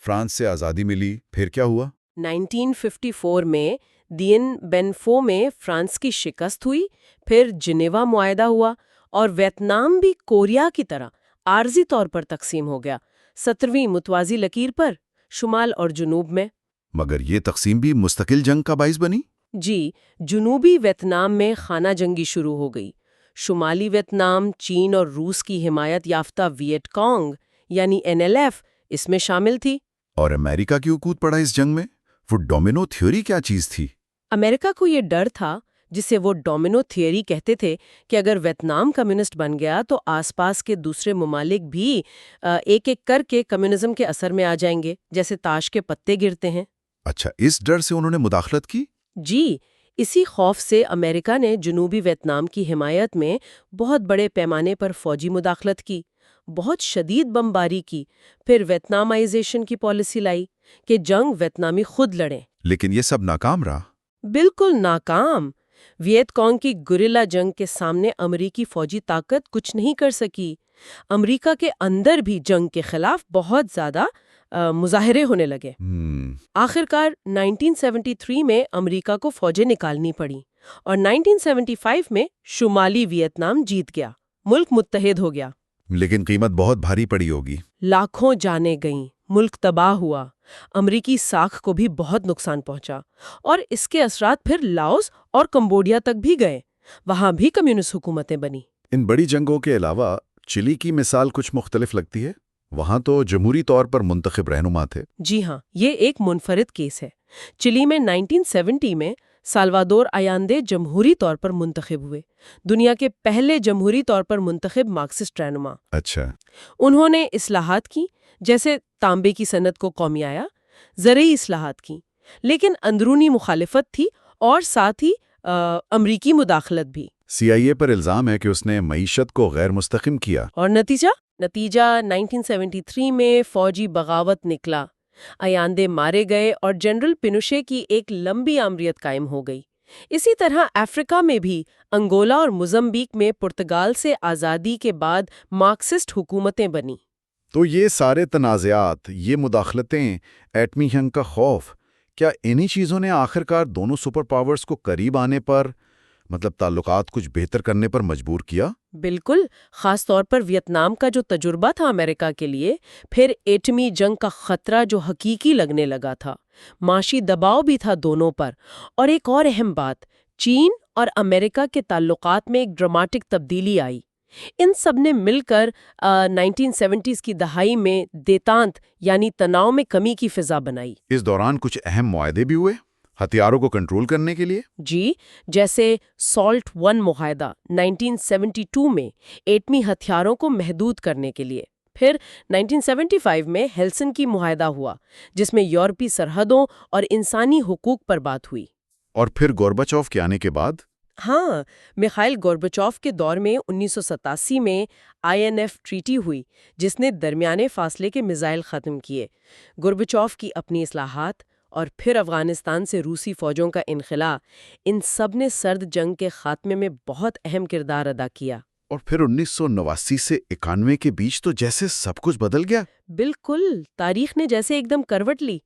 C: فرانس سے آزادی ملی، پھر کیا ہوا؟
A: 1954 میں دین بین فو میں فرانس کی شکست ہوئی، پھر جنیوا معاہدہ ہوا اور ویتنام بھی کوریا کی طرح عارضی طور پر تقسیم ہو گیا، 17ویں متوازی لکیر پر، شمال اور جنوب میں۔
C: مگر یہ تقسیم بھی مستقل جنگ کا باعث بنی؟
A: جی، جنوبی ویتنام میں خانہ جنگی شروع ہو گئی۔ شمالی ویتنام چین اور روس کی حمایت یافتہ ویٹ کانگ یعنی NLF اس میں شامل تھی۔
C: اور امریکہ کیوں کود پڑا اس جنگ میں؟ وہ ڈومینو تھیوری کیا چیز تھی؟
A: امریکہ کو یہ ڈر تھا، جسے وہ ڈومینو تھیوری کہتے تھے، کہ اگر ویتنام کمیونسٹ بن گیا تو آس پاس کے دوسرے ممالک بھی ایک ایک کر کے کمیونزم کے اثر میں آ جائیں گے، جیسے تاش کے پتے گرتے ہیں۔
C: اچھا، اس ڈر سے انہوں نے مداخلت کی؟
A: جی، اسی خوف سے امریکہ نے جنوبی ویتنام کی حمایت میں بہت بڑے پیمانے پر فوجی مداخلت کی، بہت شدید بمباری کی، پھر ویتنامائزیشن کی پالیسی لائی کہ جنگ ویتنامی خود لڑیں۔
C: لیکن یہ سب ناکام رہا۔
A: بالکل ناکام۔ ویت کانگ کی گریلا جنگ کے سامنے امریکی فوجی طاقت کچھ نہیں کر سکی۔ امریکہ کے اندر بھی جنگ کے خلاف بہت زیادہ مظاہرے ہونے لگے۔ آخرکار 1973 میں امریکہ کو فوجیں نکالنی پڑی اور 1975 میں شمالی ویتنام جیت گیا، ملک متحد ہو گیا۔
C: لیکن قیمت بہت بھاری پڑی ہوگی۔
A: لاکھوں جانیں گئیں، ملک تباہ ہوا، امریکی ساکھ کو بھی بہت نقصان پہنچا، اور اس کے اثرات پھر لاؤس اور کمبوڈیا تک بھی گئے۔ وہاں بھی کمیونسٹ حکومتیں بنی۔
C: ان بڑی جنگوں کے علاوہ چلی کی مثال کچھ مختلف لگتی ہے۔ وہاں تو جمہوری طور پر منتخب رہنما تھے۔
A: جی ہاں، یہ ایک منفرد کیس ہے۔ چلی میں 1970 میں سالوادور آیاندے جمہوری طور پر منتخب ہوئے، دنیا کے پہلے جمہوری طور پر منتخب مارکسسٹ رہنما۔
C: اچھا۔
A: انہوں نے اصلاحات کی، جیسے تانبے کی صنعت کو قومیایا، زرعی اصلاحات کی، لیکن اندرونی مخالفت تھی اور ساتھ ہی امریکی مداخلت بھی۔
C: CIA پر الزام ہے کہ اس نے معیشت کو غیر مستحکم کیا۔
A: اور نتیجہ 1973 میں فوجی بغاوت نکلا، آیاندے مارے گئے اور جنرل پینوشے کی ایک لمبی آمریت قائم ہو گئی۔ اسی طرح افریقہ میں بھی انگولا اور موزمبیق میں پرتگال سے آزادی کے بعد مارکسسٹ حکومتیں بنی۔
C: تو یہ سارے تنازعات، یہ مداخلتیں، ایٹمی جنگ کا خوف، کیا انہی چیزوں نے آخرکار دونوں سپر پاورز کو قریب آنے پر، مطلب تعلقات کچھ بہتر کرنے پر مجبور کیا؟
A: بالکل، خاص طور پر ویتنام کا جو تجربہ تھا امریکہ کے لیے، پھر ایٹمی جنگ کا خطرہ جو حقیقی لگنے لگا تھا، معاشی دباؤ بھی تھا دونوں پر، اور ایک اور اہم بات، چین اور امریکہ کے تعلقات میں ایک ڈراماٹک تبدیلی آئی۔ ان سب نے مل کر 1970s کی دہائی میں دیتانت یعنی تناؤ میں کمی کی فضا بنائی۔
C: اس دوران کچھ اہم معاہدے بھی ہوئے ہتھیاروں کو کنٹرول کرنے کے لیے؟
A: جی، جیسے SALT I معاہدہ 1972 میں ایٹمی ہتھیاروں کو محدود کرنے کے لیے۔ پھر 1975 میں ہیلسنکی معاہدہ ہوا، جس میں یورپی سرحدوں اور انسانی حقوق پر بات ہوئی۔
C: اور پھر گورباچوف کے آنے کے بعد؟
A: ہاں، میخائیل گورباچوف کے دور میں 1987 میں INF ٹریٹی ہوئی، جس نے درمیانے فاصلے کے میزائل ختم کیے۔ گورباچوف کی اپنی اصلاحات اور پھر افغانستان سے روسی فوجوں کا انخلاء، ان سب نے سرد جنگ کے خاتمے میں بہت اہم کردار ادا کیا۔
C: اور پھر 1989 سے 91 کے بیچ تو جیسے سب کچھ بدل گیا۔
A: بالکل، تاریخ نے جیسے ایک دم کروٹ لی۔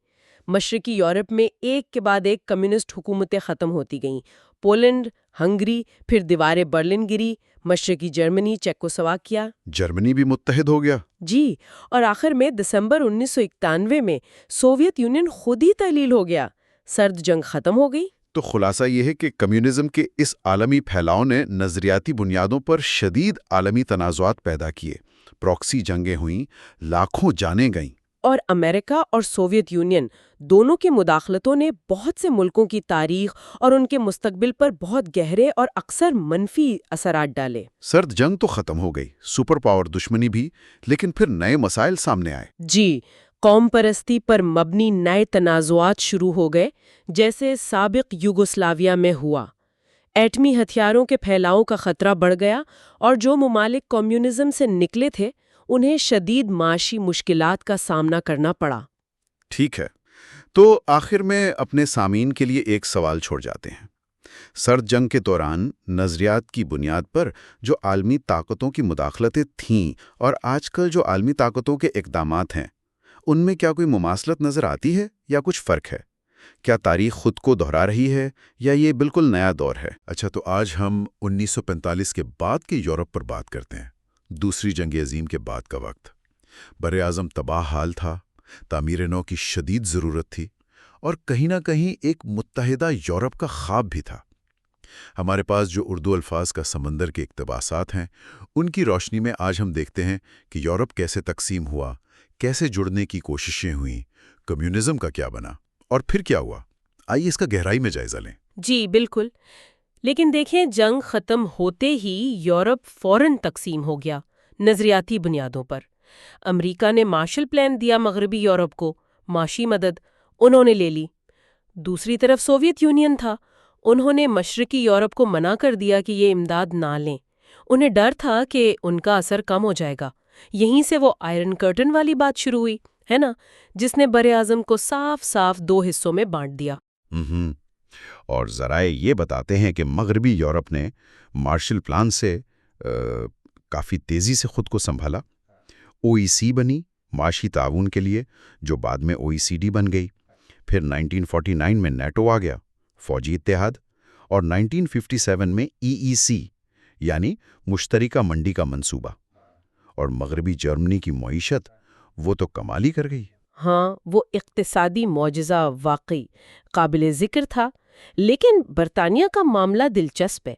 A: مشرقی یورپ میں ایک کے بعد ایک کمیونسٹ حکومتیں ختم ہوتی گئیں، پولینڈ، ہنگری، پھر دیوارِ برلن گری، مشرقی جرمنی، چیکوسلواکیا۔
C: جرمنی بھی متحد ہو گیا۔
A: جی، اور آخر میں دسمبر 1991 میں سوویت یونین خود ہی تحلیل ہو گیا، سرد جنگ ختم ہو گئی۔
C: تو خلاصہ یہ ہے کہ کمیونزم کے اس عالمی پھیلاؤ نے نظریاتی بنیادوں پر شدید عالمی تنازعات پیدا کیے، پراکسی جنگیں ہوئیں، لاکھوں جانیں گئیں۔
A: اور امریکہ اور سوویت یونین دونوں کی مداخلتوں نے بہت سے ملکوں کی تاریخ اور ان کے مستقبل پر بہت گہرے اور اکثر منفی اثرات ڈالے۔
B: سرد جنگ تو ختم ہو گئی، سپر پاور دشمنی بھی، لیکن پھر نئے مسائل سامنے آئے۔
A: جی، قوم پرستی پر مبنی نئے تنازعات شروع ہو گئے، جیسے سابق یوگوسلاویہ میں ہوا۔ ایٹمی ہتھیاروں کے پھیلاؤ کا خطرہ بڑھ گیا اور جو ممالک کمیونزم سے نکلے تھے انہیں شدید معاشی مشکلات کا سامنا کرنا پڑا۔
B: ٹھیک ہے، تو آخر میں اپنے سامعین کے لیے ایک سوال چھوڑ جاتے ہیں۔ سرد جنگ کے دوران نظریات کی بنیاد پر جو عالمی طاقتوں کی مداخلتیں تھیں اور آج کل جو عالمی طاقتوں کے اقدامات ہیں، ان میں کیا کوئی مماثلت نظر آتی ہے یا کچھ فرق ہے؟ کیا تاریخ خود کو دہرا رہی ہے یا یہ بالکل نیا دور ہے؟ اچھا، تو آج ہم 1945 کے بعد کے یورپ پر بات کرتے ہیں۔ دوسری جنگ عظیم کے بعد کا وقت، بر اعظم تباہ حال تھا، تعمیر نو کی شدید ضرورت تھی، اور کہیں نہ کہیں ایک متحدہ یورپ کا خواب بھی تھا۔ ہمارے پاس جو اردو الفاظ کا سمندر کے اقتباسات ہیں، ان کی روشنی میں آج ہم دیکھتے ہیں کہ یورپ کیسے تقسیم ہوا، کیسے جڑنے کی کوششیں ہوئیں، کمیونزم کا کیا بنا، اور پھر کیا ہوا۔ آئیے اس کا گہرائی میں جائزہ لیں۔
A: جی بالکل، لیکن دیکھیں جنگ ختم ہوتے ہی یورپ فوراً تقسیم ہو گیا، نظریاتی بنیادوں پر۔ امریکہ نے مارشل پلان دیا مغربی یورپ کو، معاشی مدد انہوں نے لے لی۔ دوسری طرف سوویت یونین تھا، انہوں نے مشرقی یورپ کو منع کر دیا کہ یہ امداد نہ لیں۔ انہیں ڈر تھا کہ ان کا اثر کم ہو جائے گا۔ یہیں سے وہ آئرن کرٹن والی بات شروع ہوئی ہے نا، جس نے بر اعظم کو صاف صاف دو حصوں میں بانٹ دیا۔
B: اور ذرائع یہ بتاتے ہیں کہ مغربی یورپ نے مارشل پلان سے کافی تیزی سے خود کو سنبھالا۔ او ای سی بنی معاشی تعاون کے لیے، جو بعد میں او ای سی ڈی بن گئی۔ پھر 1949 میں نیٹو آ گیا، فوجی اتحاد، اور 1957 میں ای ای سی یعنی مشترکہ منڈی کا منصوبہ۔ اور مغربی جرمنی کی معیشت وہ تو کمال ہی کر گئی۔
A: ہاں، وہ اقتصادی معجزہ واقعی قابل ذکر تھا۔ لیکن برطانیہ کا معاملہ دلچسپ ہے۔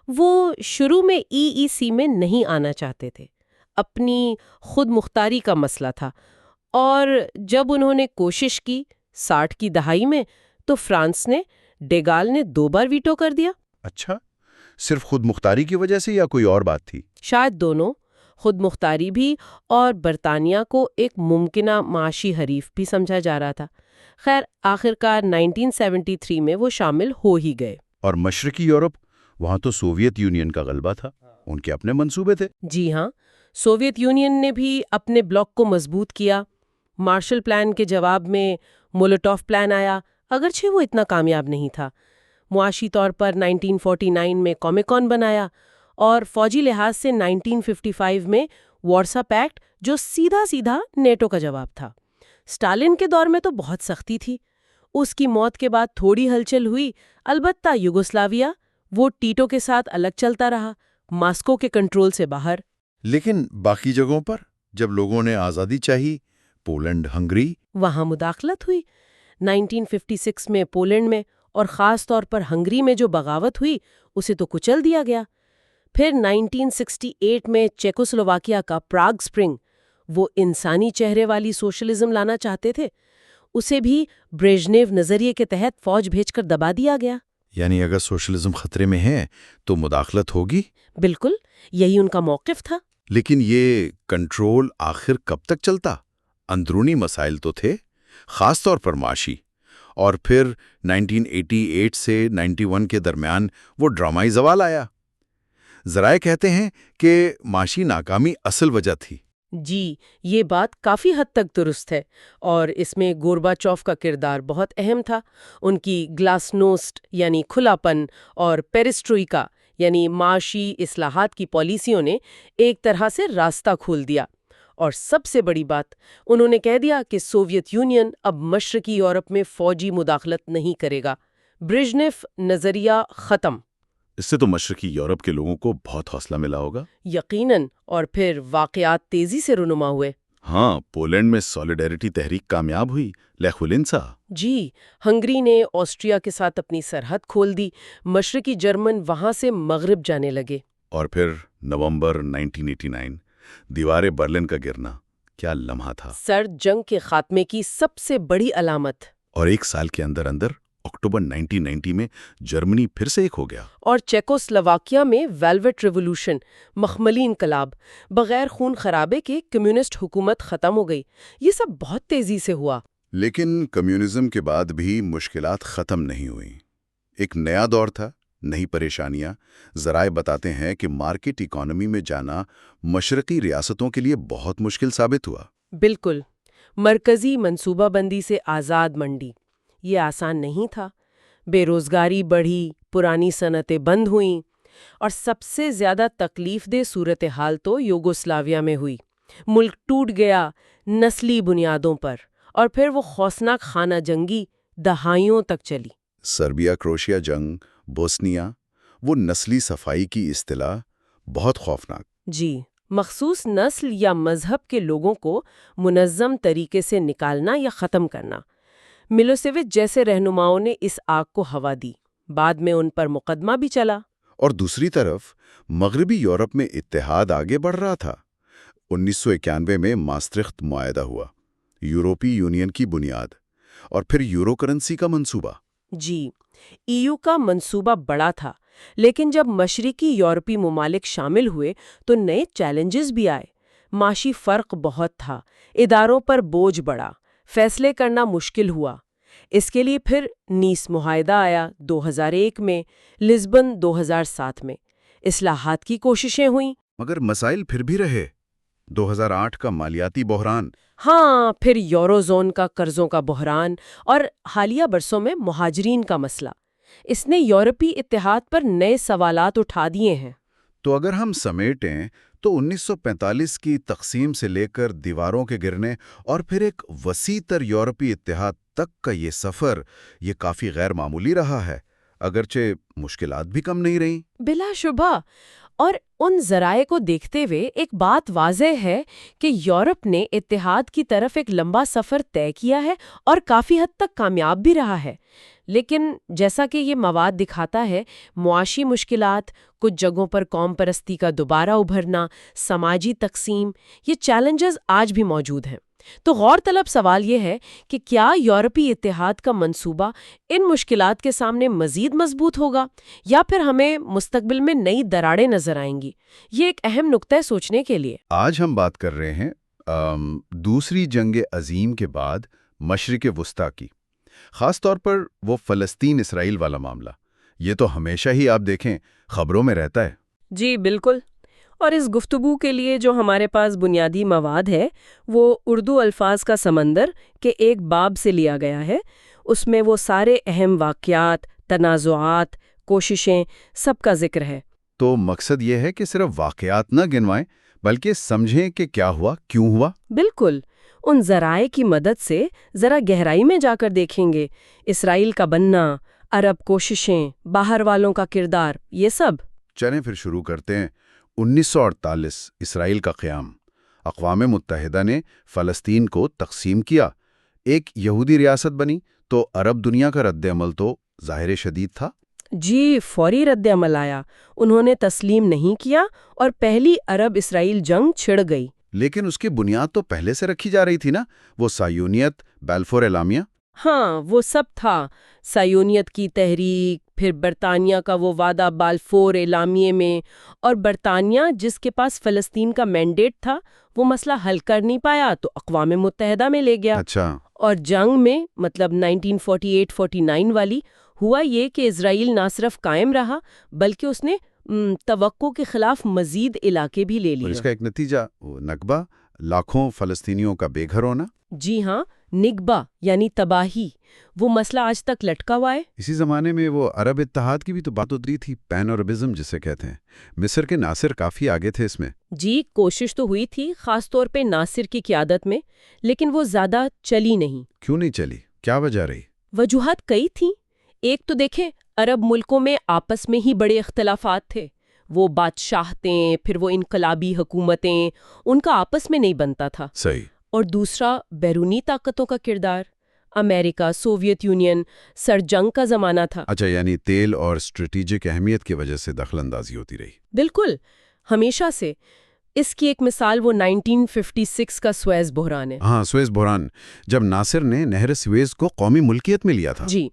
A: وہ شروع میں ای ای سی میں نہیں آنا چاہتے تھے، اپنی خود مختاری کا مسئلہ تھا، اور جب انہوں نے کوشش کی 60 کی دہائی میں تو فرانس نے، ڈیگال نے 2 بار ویٹو کر دیا۔
B: اچھا، صرف خود مختاری کی وجہ سے یا کوئی اور بات تھی؟
A: شاید دونوں، خود مختاری بھی اور برطانیہ کو ایک ممکنہ معاشی حریف بھی سمجھا جا رہا تھا۔ خیر آخرکار 1973 میں وہ شامل ہو ہی گئے۔
B: اور مشرقی یورپ، وہاں تو سوویت یونین کا غلبہ تھا، ان کے اپنے منصوبے تھے۔
A: جی ہاں، سوویت یونین نے بھی اپنے بلاک کو مضبوط کیا۔ مارشل پلان کے جواب میں مولوٹوف پلان آیا، اگرچہ وہ اتنا کامیاب نہیں تھا۔ معاشی طور پر 1949 میں کومیکون بنایا، اور فوجی لحاظ سے 1955 میں وارسا پیکٹ، جو سیدھا سیدھا نیٹو کا جواب تھا۔ اسٹالن کے دور میں تو بہت سختی تھی۔ اس کی موت کے بعد تھوڑی ہلچل ہوئی، البتہ یوگوسلاویہ وہ ٹیٹو کے ساتھ الگ چلتا رہا، ماسکو کے کنٹرول سے باہر۔
B: لیکن باقی جگہوں پر جب لوگوں نے آزادی چاہی، پولینڈ، ہنگری،
A: وہاں مداخلت ہوئی۔ 1956 میں پولینڈ میں اور خاص طور پر ہنگری میں جو بغاوت ہوئی اسے تو کچل دیا گیا۔ پھر 1968 میں چیکوسلوواکیہ کا پراگ اسپرنگ، وہ انسانی چہرے والی سوشلزم لانا چاہتے تھے، اسے بھی بریژنیو نظریے کے تحت فوج بھیج کر دبا دیا گیا۔
B: یعنی اگر سوشلزم خطرے میں ہے تو مداخلت ہوگی؟
A: بالکل، یہی ان کا موقف تھا۔
B: لیکن یہ کنٹرول آخر کب تک چلتا؟ اندرونی مسائل تو تھے، خاص طور پر معاشی، اور پھر 1988 سے 91 کے درمیان وہ ڈرامائی زوال آیا۔ ذرائع کہتے ہیں کہ معاشی ناکامی اصل وجہ تھی۔
A: جی، یہ بات کافی حد تک درست ہے، اور اس میں گورباچوف کا کردار بہت اہم تھا۔ ان کی گلاسنوسٹ یعنی کھلا پن اور پیرسٹروئکا یعنی معاشی اصلاحات کی پالیسیوں نے ایک طرح سے راستہ کھول دیا۔ اور سب سے بڑی بات، انہوں نے کہہ دیا کہ سوویت یونین اب مشرقی یورپ میں فوجی مداخلت نہیں کرے گا۔ بریژنیف نظریہ ختم۔
B: اس سے تو مشرقی یورپ کے لوگوں کو بہت حوصلہ ملا ہوگا۔
A: یقیناً، اور پھر واقعات تیزی سے رونما ہوئے۔
B: ہاں، پولینڈ میں سولیڈیرٹی تحریک کامیاب ہوئی، لیخ ولنسا۔
A: جی، ہنگری نے آسٹریا کے ساتھ اپنی سرحد کھول دی، مشرقی جرمن وہاں سے مغرب جانے لگے۔
B: اور پھر نومبر 1989 دیوار برلن کا گرنا، کیا لمحہ تھا!
A: سرد جنگ کے خاتمے کی سب سے بڑی علامت.
B: اور ایک سال کے اندر اندر اکتوبر 1990 میں جرمنی پھر سے ایک ہو گیا.
A: اور چیکوسلواکیا میں ویلویٹ ریولوشن، مخملی انقلاب، بغیر خون خرابے کے کمیونسٹ حکومت ختم ہو گئی. یہ سب بہت تیزی سے ہوا.
B: لیکن کمیونزم کے بعد بھی مشکلات ختم نہیں ہوئیں. ایک نیا دور تھا، نئی پریشانیاں. ذرائع بتاتے ہیں کہ مارکیٹ اکانومی میں جانا مشرقی ریاستوں کے لیے بہت مشکل ثابت ہوا.
A: بالکل. مرکزی منصوبہ بندی سے آزاد منڈی، یہ آسان نہیں تھا. بے روزگاری بڑھی، پرانی صنعتیں بند ہوئیں، اور سب سے زیادہ تکلیف دہ صورتحال تو یوگوسلاویا میں ہوئی. ملک ٹوٹ گیا نسلی بنیادوں پر، اور پھر وہ خوفناک خانہ جنگی دہائیوں تک چلی.
B: سربیا کروشیا جنگ، بوسنیا، وہ نسلی صفائی کی اصطلاح بہت خوفناک.
A: جی، مخصوص نسل یا مذہب کے لوگوں کو منظم طریقے سے نکالنا یا ختم کرنا. ملوسیوچ جیسے رہنماؤں نے اس آگ کو ہوا دی. بعد میں ان پر مقدمہ بھی چلا.
B: اور دوسری طرف مغربی یورپ میں اتحاد آگے بڑھ رہا تھا. 1991 میں ماسترخت معاہدہ ہوا، یورپی یونین کی بنیاد، اور پھر یورو کرنسی کا منصوبہ.
A: جی، EU کا منصوبہ بڑا تھا، لیکن جب مشرقی یورپی ممالک شامل ہوئے تو نئے چیلنجز بھی آئے. معاشی فرق بہت تھا، اداروں پر بوجھ بڑھا، فیصلے کرنا مشکل ہوا. اس کے لیے پھر نیس معاہدہ آیا 2001 میں، لزبن 2007 میں. اصلاحات کی کوششیں ہوئیں.
B: مگر مسائل پھر بھی رہے. 2008 کا مالیاتی بحران،
A: ہاں، پھر یورو زون کا قرضوں کا بحران، اور حالیہ برسوں میں مہاجرین کا مسئلہ. اس نے یورپی اتحاد پر نئے سوالات اٹھا دیے ہیں.
B: تو اگر ہم سمیٹیں تو 1945 کی تقسیم سے لے کر دیواروں کے گرنے اور پھر ایک وسیع تر یورپی اتحاد تک کا یہ سفر، یہ کافی غیر معمولی رہا ہے، اگرچہ مشکلات بھی کم نہیں رہیں.
A: بلا شبہ. اور ان ذرائع کو دیکھتے ہوئے ایک بات واضح ہے کہ یورپ نے اتحاد کی طرف ایک لمبا سفر طے کیا ہے اور کافی حد تک کامیاب بھی رہا ہے. لیکن جیسا کہ یہ مواد دکھاتا ہے، معاشی مشکلات، کچھ جگہوں پر قوم پرستی کا دوبارہ ابھرنا، سماجی تقسیم، یہ چیلنجز آج بھی موجود ہیں. تو غور طلب سوال یہ ہے کہ کیا یورپی اتحاد کا منصوبہ ان مشکلات کے سامنے مزید مضبوط ہوگا، یا پھر ہمیں مستقبل میں نئی دراڑیں نظر آئیں گی؟ یہ ایک اہم نقطہ ہے سوچنے کے لیے.
B: آج ہم بات کر رہے ہیں دوسری جنگ عظیم کے بعد مشرق وسطیٰ کی، خاص طور پر وہ فلسطین اسرائیل والا معاملہ. یہ تو ہمیشہ ہی آپ دیکھیں خبروں میں رہتا ہے.
A: جی بالکل. اور اس گفتگو کے لیے جو ہمارے پاس بنیادی مواد ہے وہ اردو الفاظ کا سمندر کے ایک باب سے لیا گیا ہے. اس میں وہ سارے اہم واقعات، تنازعات، کوششیں، سب کا ذکر ہے.
B: تو مقصد یہ ہے کہ صرف واقعات نہ گنوائیں بلکہ سمجھیں کہ کیا ہوا، کیوں ہوا.
A: بالکل. ان ذرائع کی مدد سے ذرا گہرائی میں جا کر دیکھیں گے. اسرائیل کا بننا، عرب کوششیں، باہر والوں کا کردار، یہ سب.
B: چلیں پھر شروع کرتے ہیں. 1948 اسرائیل کا قیام. اقوام متحدہ نے فلسطین کو تقسیم کیا، ایک یہودی ریاست بنی. تو عرب دنیا کا رد عمل تو ظاہر شدید تھا.
A: جی، فوری رد عمل آیا. انہوں نے تسلیم نہیں کیا اور پہلی عرب اسرائیل جنگ چھڑ گئی.
B: لیکن اس کی بنیاد تو پہلے سے رکھی جا رہی تھی نا، وہ صہیونیت، بلفور اعلامیہ.
A: ہاں، وہ سب تھا. صہیونیت کی تحریک، پھر برطانیہ کا وہ وعدہ بلفور اعلامیے میں، اور برطانیہ جس کے پاس فلسطین کا مینڈیٹ تھا وہ مسئلہ حل کر نہیں پایا تو اقوام متحدہ میں لے گیا.
B: اچھا.
A: اور جنگ میں، مطلب 1948-49 والی، ہوا یہ کہ اسرائیل نہ صرف قائم رہا بلکہ اس نے توقع کے خلاف مزید علاقے بھی لے لیے.
B: اس کا ایک نتیجہ نکبہ، لاکھوں فلسطینیوں کا بے گھر ہونا.
A: جی ہاں، نکبہ یعنی تباہی. وہ مسئلہ آج تک لٹکا ہوا ہے.
B: اسی زمانے میں وہ عرب اتحاد کی بھی تو بات ہوتی تھی، پین عربزم جسے کہتے ہیں. مصر کے ناصر کافی آگے تھے اس میں.
A: جی، کوشش تو ہوئی تھی، خاص طور پہ ناصر کی قیادت میں، لیکن وہ زیادہ چلی نہیں.
B: کیوں نہیں چلی؟ کیا وجہ رہی؟
A: وجوہات کئی تھیں. ایک تو دیکھیں، عرب ملکوں میں آپس میں ہی بڑے اختلافات تھے. وہ بادشاہتیں، پھر وہ انقلابی حکومتیں، ان کا آپس میں نہیں بنتا تھا.
B: صحیح.
A: اور دوسرا بیرونی طاقتوں کا کردار. امریکہ، سوویت یونین، سر جنگ کا زمانہ تھا.
B: اچھا، یعنی تیل اور اسٹریٹجک اہمیت کی وجہ سے دخل اندازی ہوتی رہی.
A: بالکل، ہمیشہ سے. اس کی ایک مثال وہ 1956 کا سویز بحران ہے۔
B: ہاں، سویز بحران، جب ناصر نے نہر سویز کو قومی ملکیت میں لیا تھا
A: جی،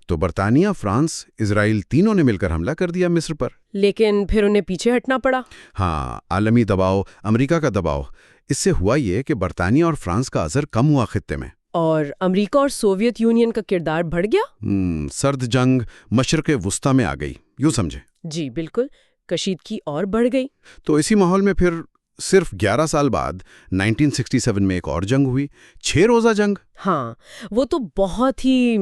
B: تو برطانیہ، فرانس، اسرائیل تینوں نے مل کر حملہ کر دیا مصر پر۔
A: لیکن پھر انہیں پیچھے ہٹنا پڑا۔
B: ہاں، عالمی دباؤ، امریکہ کا دباؤ، اس سے ہوا یہ کہ برطانیہ اور فرانس کا اثر کم ہوا خطے میں،
A: اور امریکہ اور سوویت یونین کا کردار بڑھ گیا۔
B: سرد جنگ مشرق وسطیٰ میں آ گئی، یوں سمجھے۔
A: جی بالکل، کشیدگی اور بڑھ گئی۔
B: تو اسی ماحول میں پھر صرف 11 سال بعد 1967 میں ایک اور جنگ ہوئی، 6 روزہ جنگ۔
A: ہاں، وہ تو بہت ہی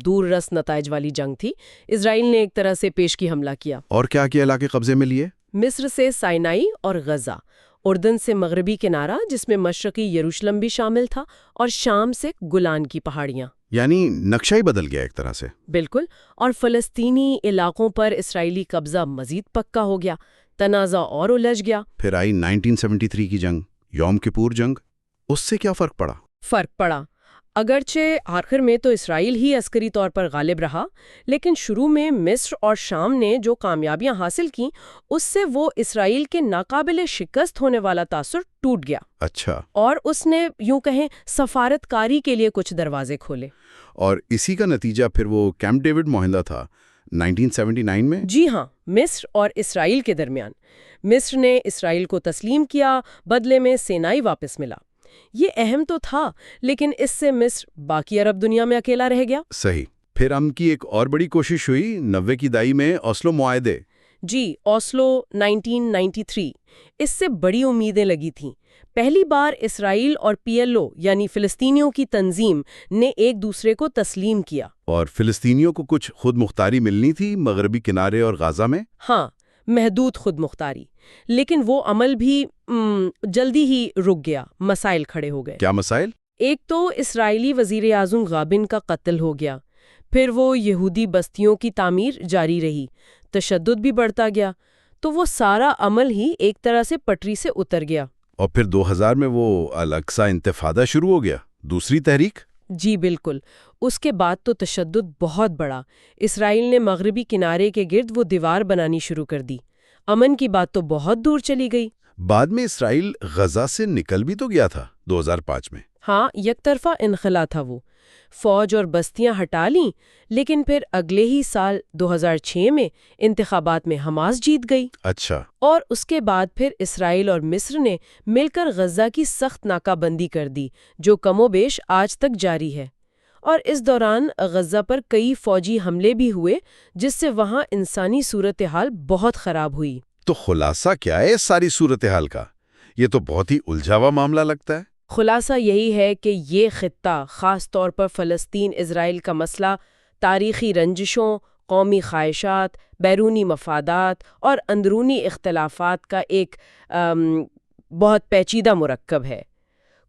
A: دور رس نتائج والی جنگ تھی۔ اسرائیل نے ایک طرح سے پیشگی حملہ کیا۔
B: اور کیا علاقے قبضے میں لیے؟
A: مصر سے سائنائی اور غزہ، اردن سے مغربی کنارہ جس میں مشرقی یروشلم بھی شامل تھا، اور شام سے گولان کی پہاڑیاں۔
B: یعنی نقشہ ہی بدل گیا ایک طرح سے۔
A: بالکل، اور فلسطینی علاقوں پر اسرائیلی قبضہ مزید پکا ہو گیا، تنازع اور الجھ گیا۔
B: پھر آئی 1973 کی جنگ، یوم کپور جنگ، اس سے کیا فرق پڑا؟
A: فرق پڑا، اگرچہ آخر میں تو اسرائیل ہی عسکری طور پر غالب رہا، لیکن شروع میں مصر اور شام نے جو کامیابیاں حاصل کیں اس سے وہ اسرائیل کے ناقابل شکست ہونے والا تاثر ٹوٹ گیا۔
B: اچھا،
A: اور اس نے یوں کہیں سفارت کاری کے لیے کچھ دروازے کھولے۔
B: اور اسی کا نتیجہ پھر وہ کیمپ ڈیوڈ معاہدہ تھا 1979 میں؟
A: جی ہاں، مصر اور اسرائیل کے درمیان۔ مصر نے اسرائیل کو تسلیم کیا، بدلے میں سینائی واپس ملا۔ یہ اہم تو تھا، لیکن اس سے مصر باقی عرب دنیا میں اکیلا رہ گیا۔
B: صحیح۔ پھر ہم کی ایک اور بڑی کوشش ہوئی 90 کی دہائی میں، اوسلو معاہدے۔
A: جی، اوسلو 1993، اس سے بڑی امیدیں لگی تھیں۔ پہلی بار اسرائیل اور PLO یعنی فلسطینیوں کی تنظیم نے ایک دوسرے کو تسلیم کیا۔
B: اور فلسطینیوں کو کچھ خود مختاری ملنی تھی مغربی کنارے اور غازہ میں۔
A: ہاں، محدود خود مختاری، لیکن وہ عمل بھی جلدی ہی رک گیا، مسائل کھڑے ہو گئے۔
B: کیا مسائل؟
A: ایک تو اسرائیلی وزیر اعظم غابن کا قتل ہو گیا، پھر وہ یہودی بستیوں کی تعمیر جاری رہی، تشدد بھی بڑھتا گیا، تو وہ سارا عمل ہی ایک طرح سے پٹری سے اتر گیا۔
B: اور پھر 2000 میں وہ الاقصی انتفاضہ شروع ہو گیا، دوسری تحریک۔
A: جی بالکل، اس کے بعد تو تشدد بہت بڑا۔ اسرائیل نے مغربی کنارے کے گرد وہ دیوار بنانی شروع کر دی۔ امن کی بات تو بہت دور چلی گئی۔
B: بعد میں اسرائیل غزہ سے نکل بھی تو گیا تھا 2005 میں۔
A: ہاں، یک طرفہ انخلا تھا وہ، فوج اور بستیاں ہٹا لیں، لیکن پھر اگلے ہی سال 2006 میں انتخابات میں حماس جیت گئی۔
B: اچھا۔
A: اور اس کے بعد پھر اسرائیل اور مصر نے مل کر غزہ کی سخت ناکہ بندی کر دی، جو کم و بیش آج تک جاری ہے۔ اور اس دوران غزہ پر کئی فوجی حملے بھی ہوئے، جس سے وہاں انسانی صورتحال بہت خراب ہوئی۔
B: تو خلاصہ کیا ہے اس ساری صورتحال کا؟ یہ تو بہت ہی الجھا ہوا معاملہ لگتا ہے۔
A: خلاصہ یہی ہے کہ یہ خطہ، خاص طور پر فلسطین اسرائیل کا مسئلہ، تاریخی رنجشوں، قومی خواہشات، بیرونی مفادات اور اندرونی اختلافات کا ایک بہت پیچیدہ مرکب ہے۔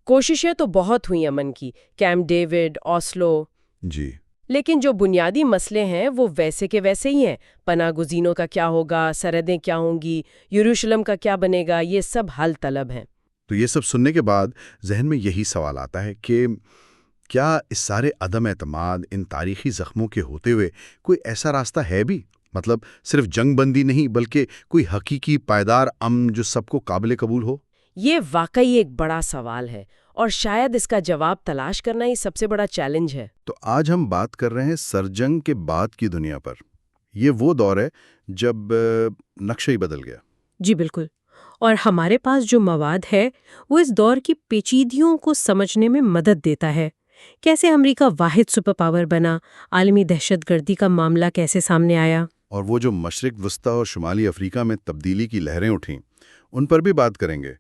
A: کوششیں تو بہت ہوئیں امن کی، کیمپ ڈیوڈ، اوسلو،
B: جی،
A: لیکن جو بنیادی مسئلے ہیں وہ ویسے کے ویسے ہی ہیں۔ پناہ گزینوں کا کیا ہوگا، سرحدیں کیا ہوں گی، یروشلم کا کیا بنے گا، یہ سب حل طلب ہیں۔
B: تو یہ سب سننے کے بعد ذہن میں یہی سوال آتا ہے کہ کیا اس سارے عدم اعتماد، ان تاریخی زخموں کے ہوتے ہوئے کوئی ایسا راستہ ہے بھی؟ مطلب صرف جنگ بندی نہیں، بلکہ کوئی حقیقی پائیدار امن جو سب کو قابل قبول ہو؟
A: یہ واقعی ایک بڑا سوال ہے، اور شاید اس کا جواب تلاش کرنا ہی سب سے بڑا چیلنج ہے۔
B: تو آج ہم بات کر رہے ہیں سرجنگ کے بعد کی دنیا پر۔ یہ وہ دور ہے جب نقشہ ہی بدل گیا۔
D: جی بالکل، اور ہمارے پاس جو مواد ہے وہ اس دور کی پیچیدگیوں کو سمجھنے میں مدد دیتا ہے۔ کیسے امریکہ واحد سپر پاور بنا، عالمی دہشت گردی کا معاملہ کیسے سامنے آیا،
B: اور وہ جو مشرق وسطیٰ اور شمالی افریقہ میں تبدیلی کی لہریں اٹھیں، ان پر بھی بات کریں گے۔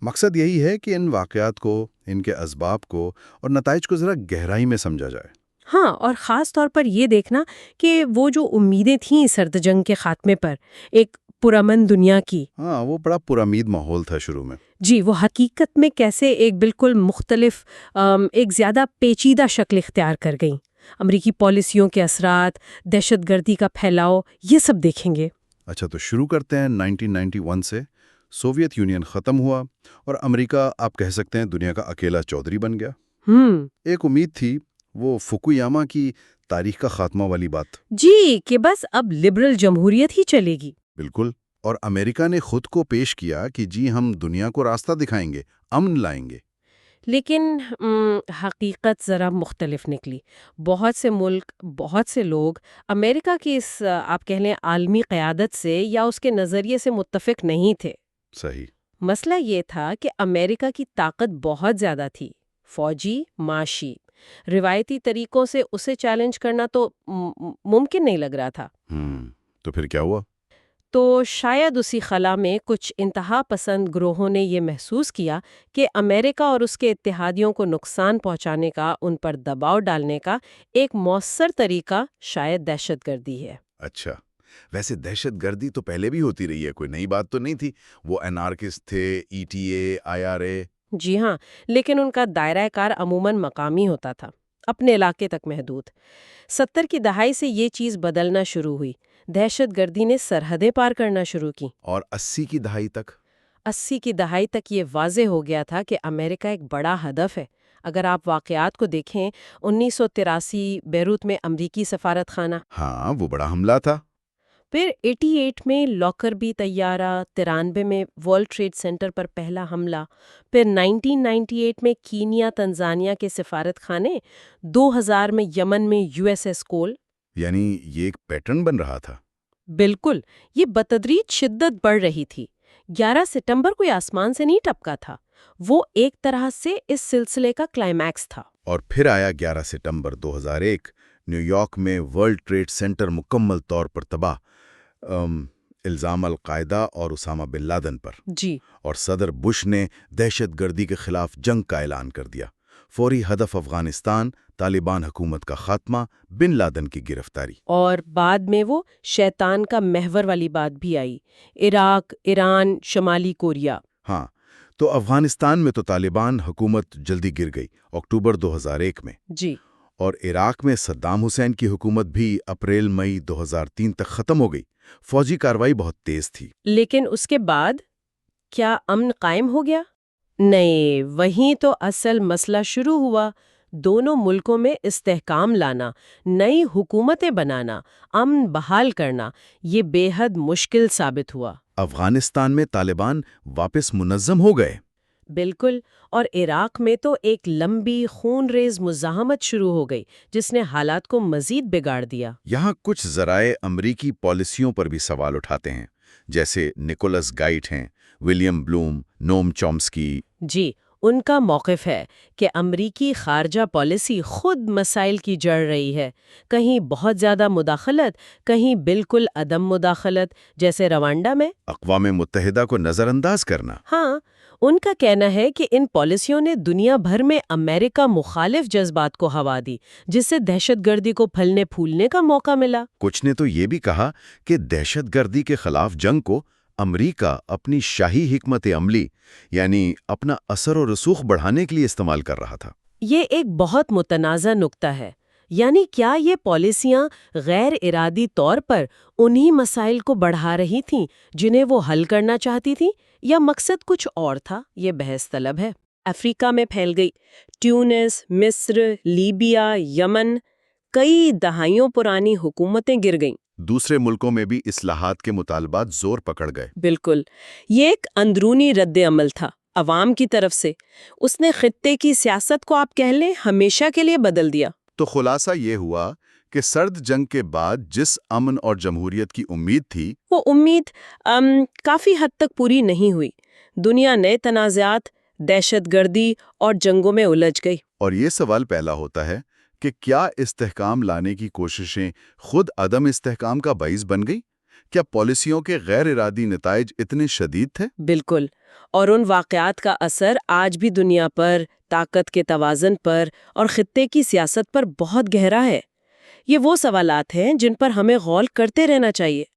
B: مقصد یہی ہے کہ ان واقعات کو، ان کے اسباب کو اور نتائج کو ذرا گہرائی میں سمجھا جائے۔
D: ہاں، اور خاص طور پر یہ دیکھنا کہ وہ جو امیدیں تھیں سرد جنگ کے خاتمے پر، ایک پرامن دنیا کی،
B: ہاں، وہ بڑا پرامید ماحول تھا شروع میں،
D: جی، وہ حقیقت میں کیسے ایک بالکل مختلف، ایک زیادہ پیچیدہ شکل اختیار کر گئیں۔ امریکی پالیسیوں کے اثرات، دہشت گردی کا پھیلاؤ، یہ سب دیکھیں گے۔
B: اچھا، تو شروع کرتے ہیں 1991 سے۔ سوویت یونین ختم ہوا اور امریکہ، آپ کہہ سکتے ہیں، دنیا کا اکیلا چودھری بن گیا۔ ایک امید تھی، وہ فوکویاما کی تاریخ کا خاتمہ والی بات۔
D: جی، کہ بس اب لبرل جمہوریت ہی چلے گی۔
B: بالکل، اور امریکہ نے خود کو پیش کیا کہ جی ہم دنیا کو راستہ دکھائیں گے، امن لائیں گے۔
A: لیکن حقیقت ذرا مختلف نکلی۔ بہت سے ملک، بہت سے لوگ امریکہ کی اس آپ کہہ لیں عالمی قیادت سے یا اس کے نظریے سے متفق نہیں تھے۔
B: صحیح۔
A: مسئلہ یہ تھا کہ امریکہ کی طاقت بہت زیادہ تھی، فوجی، معاشی۔ روایتی طریقوں سے اسے چیلنج کرنا تو ممکن نہیں لگ رہا تھا۔
B: تو پھر کیا ہوا؟
A: تو شاید اسی خلا میں کچھ انتہا پسند گروہوں نے یہ محسوس کیا کہ امریکہ اور اس کے اتحادیوں کو نقصان پہنچانے کا، ان پر دباؤ ڈالنے کا ایک مؤثر طریقہ شاید دہشت گردی ہے۔
B: اچھا، ویسے دہشت گردی تو پہلے بھی ہوتی رہی ہے، کوئی نئی بات تو نہیں تھی۔ وہ انارکسٹ تھے، ای ٹی اے، IRA۔
A: جی ہاں، لیکن ان کا دائرہ کار عموماً مقامی ہوتا تھا، اپنے علاقے تک محدود۔ 70 کی دہائی سے یہ چیز بدلنا شروع ہوئی، دہشت گردی نے سرحدیں پار کرنا شروع کی۔
B: اور 80 کی دہائی تک؟
A: 80 کی دہائی تک یہ واضح ہو گیا تھا کہ امریکہ ایک بڑا ہدف ہے۔ اگر آپ واقعات کو دیکھیں، 1983 بیروت میں امریکی سفارت خانہ،
B: ہاں، وہ بڑا حملہ تھا۔
A: پھر 88 میں لاکربی طیارہ، 93 میں ورلڈ ٹریڈ سینٹر پر پہلا حملہ، پھر 1998 میں کینیا تنزانیہ کے سفارت خانے، 2000 میں یمن میں USS کول۔
B: یعنی یہ ایک پیٹرن بن رہا تھا۔
A: بالکل، یہ بتدریج شدت بڑھ رہی تھی۔ 11 ستمبر کوئی آسمان سے نہیں ٹپکا تھا، وہ ایک طرح سے اس سلسلے کا کلائمیکس تھا۔
B: اور پھر آیا 11 ستمبر 2001، نیو یارک میں ورلڈ ٹریڈ سینٹر مکمل طور پر تباہ، الزام القاعدہ اور اسامہ بن لادن پر۔
A: جی،
B: اور صدر بش نے دہشت گردی کے خلاف جنگ کا اعلان کر دیا۔ فوری ہدف افغانستان، طالبان حکومت کا خاتمہ، بن لادن کی گرفتاری۔
A: اور بعد میں وہ شیطان کا محور والی بات بھی آئی، عراق، ایران، شمالی کوریا۔
B: ہاں، تو افغانستان میں تو طالبان حکومت جلدی گر گئی اکتوبر 2001 میں،
A: جی،
B: اور عراق میں صدام حسین کی حکومت بھی اپریل مئی 2003 تک ختم ہو گئی۔ فوجی کارروائی بہت تیز تھی۔
A: لیکن اس کے بعد کیا امن قائم ہو گیا؟ نہیں، وہیں تو اصل مسئلہ شروع ہوا۔ دونوں ملکوں میں استحکام لانا، نئی حکومتیں بنانا، امن بحال کرنا، یہ بے حد مشکل ثابت ہوا۔
B: افغانستان میں طالبان واپس منظم ہو گئے۔
A: بالکل، اور عراق میں تو ایک لمبی خون ریز مزاحمت شروع ہو گئی جس نے حالات کو مزید بگاڑ دیا۔
B: یہاں کچھ ذرائع امریکی پالیسیوں پر بھی سوال اٹھاتے ہیں، جیسے نکولس گائٹ ہیں، ولیم بلوم، نوم چومسکی۔
A: جی، ان کا موقف ہے کہ امریکی خارجہ پالیسی خود مسائل کی جڑ رہی ہے، کہیں بہت زیادہ مداخلت، کہیں بالکل عدم مداخلت، جیسے روانڈا میں۔
B: اقوام متحدہ کو نظر انداز کرنا۔
A: ہاں، ان کا کہنا ہے کہ ان پالیسیوں نے دنیا بھر میں امریکہ مخالف جذبات کو ہوا دی، جس سے دہشت گردی کو پھلنے پھولنے کا موقع ملا۔
B: کچھ نے تو یہ بھی کہا کہ دہشت گردی کے خلاف جنگ کو امریکہ اپنی شاہی حکمت عملی، یعنی اپنا اثر و رسوخ بڑھانے کے لیے استعمال کر رہا تھا۔
A: یہ ایک بہت متنازع نکتہ ہے، یعنی کیا یہ پالیسیاں غیر ارادی طور پر انہی مسائل کو بڑھا رہی تھیں جنہیں وہ حل کرنا چاہتی تھیں، یا مقصد کچھ اور تھا؟ یہ بحث طلب ہے۔ افریقہ میں پھیل گئی، ٹیونس، مصر، لیبیا، یمن، کئی دہائیوں پرانی حکومتیں گر گئیں۔
B: دوسرے ملکوں میں بھی اصلاحات کے مطالبات زور پکڑ گئے۔
A: بالکل، یہ ایک اندرونی رد عمل تھا عوام کی طرف سے۔ اس نے خطے کی سیاست کو آپ کہہ لیں ہمیشہ کے لیے بدل دیا۔
B: تو خلاصہ یہ ہوا کہ سرد جنگ کے بعد جس امن اور جمہوریت کی امید تھی،
A: وہ امید کافی حد تک پوری نہیں ہوئی۔ دنیا نئے تنازعات، دہشت گردی اور جنگوں میں الجھ گئی۔
B: اور یہ سوال پیدا ہوتا ہے کہ کیا استحکام لانے کی کوششیں خود عدم استحکام کا باعث بن گئی؟ کیا پالیسیوں کے غیر ارادی نتائج اتنے شدید تھے؟
A: بالکل، اور ان واقعات کا اثر آج بھی دنیا پر، طاقت کے توازن پر اور خطے کی سیاست پر بہت گہرا ہے۔ یہ وہ سوالات ہیں جن پر ہمیں غور کرتے رہنا چاہیے۔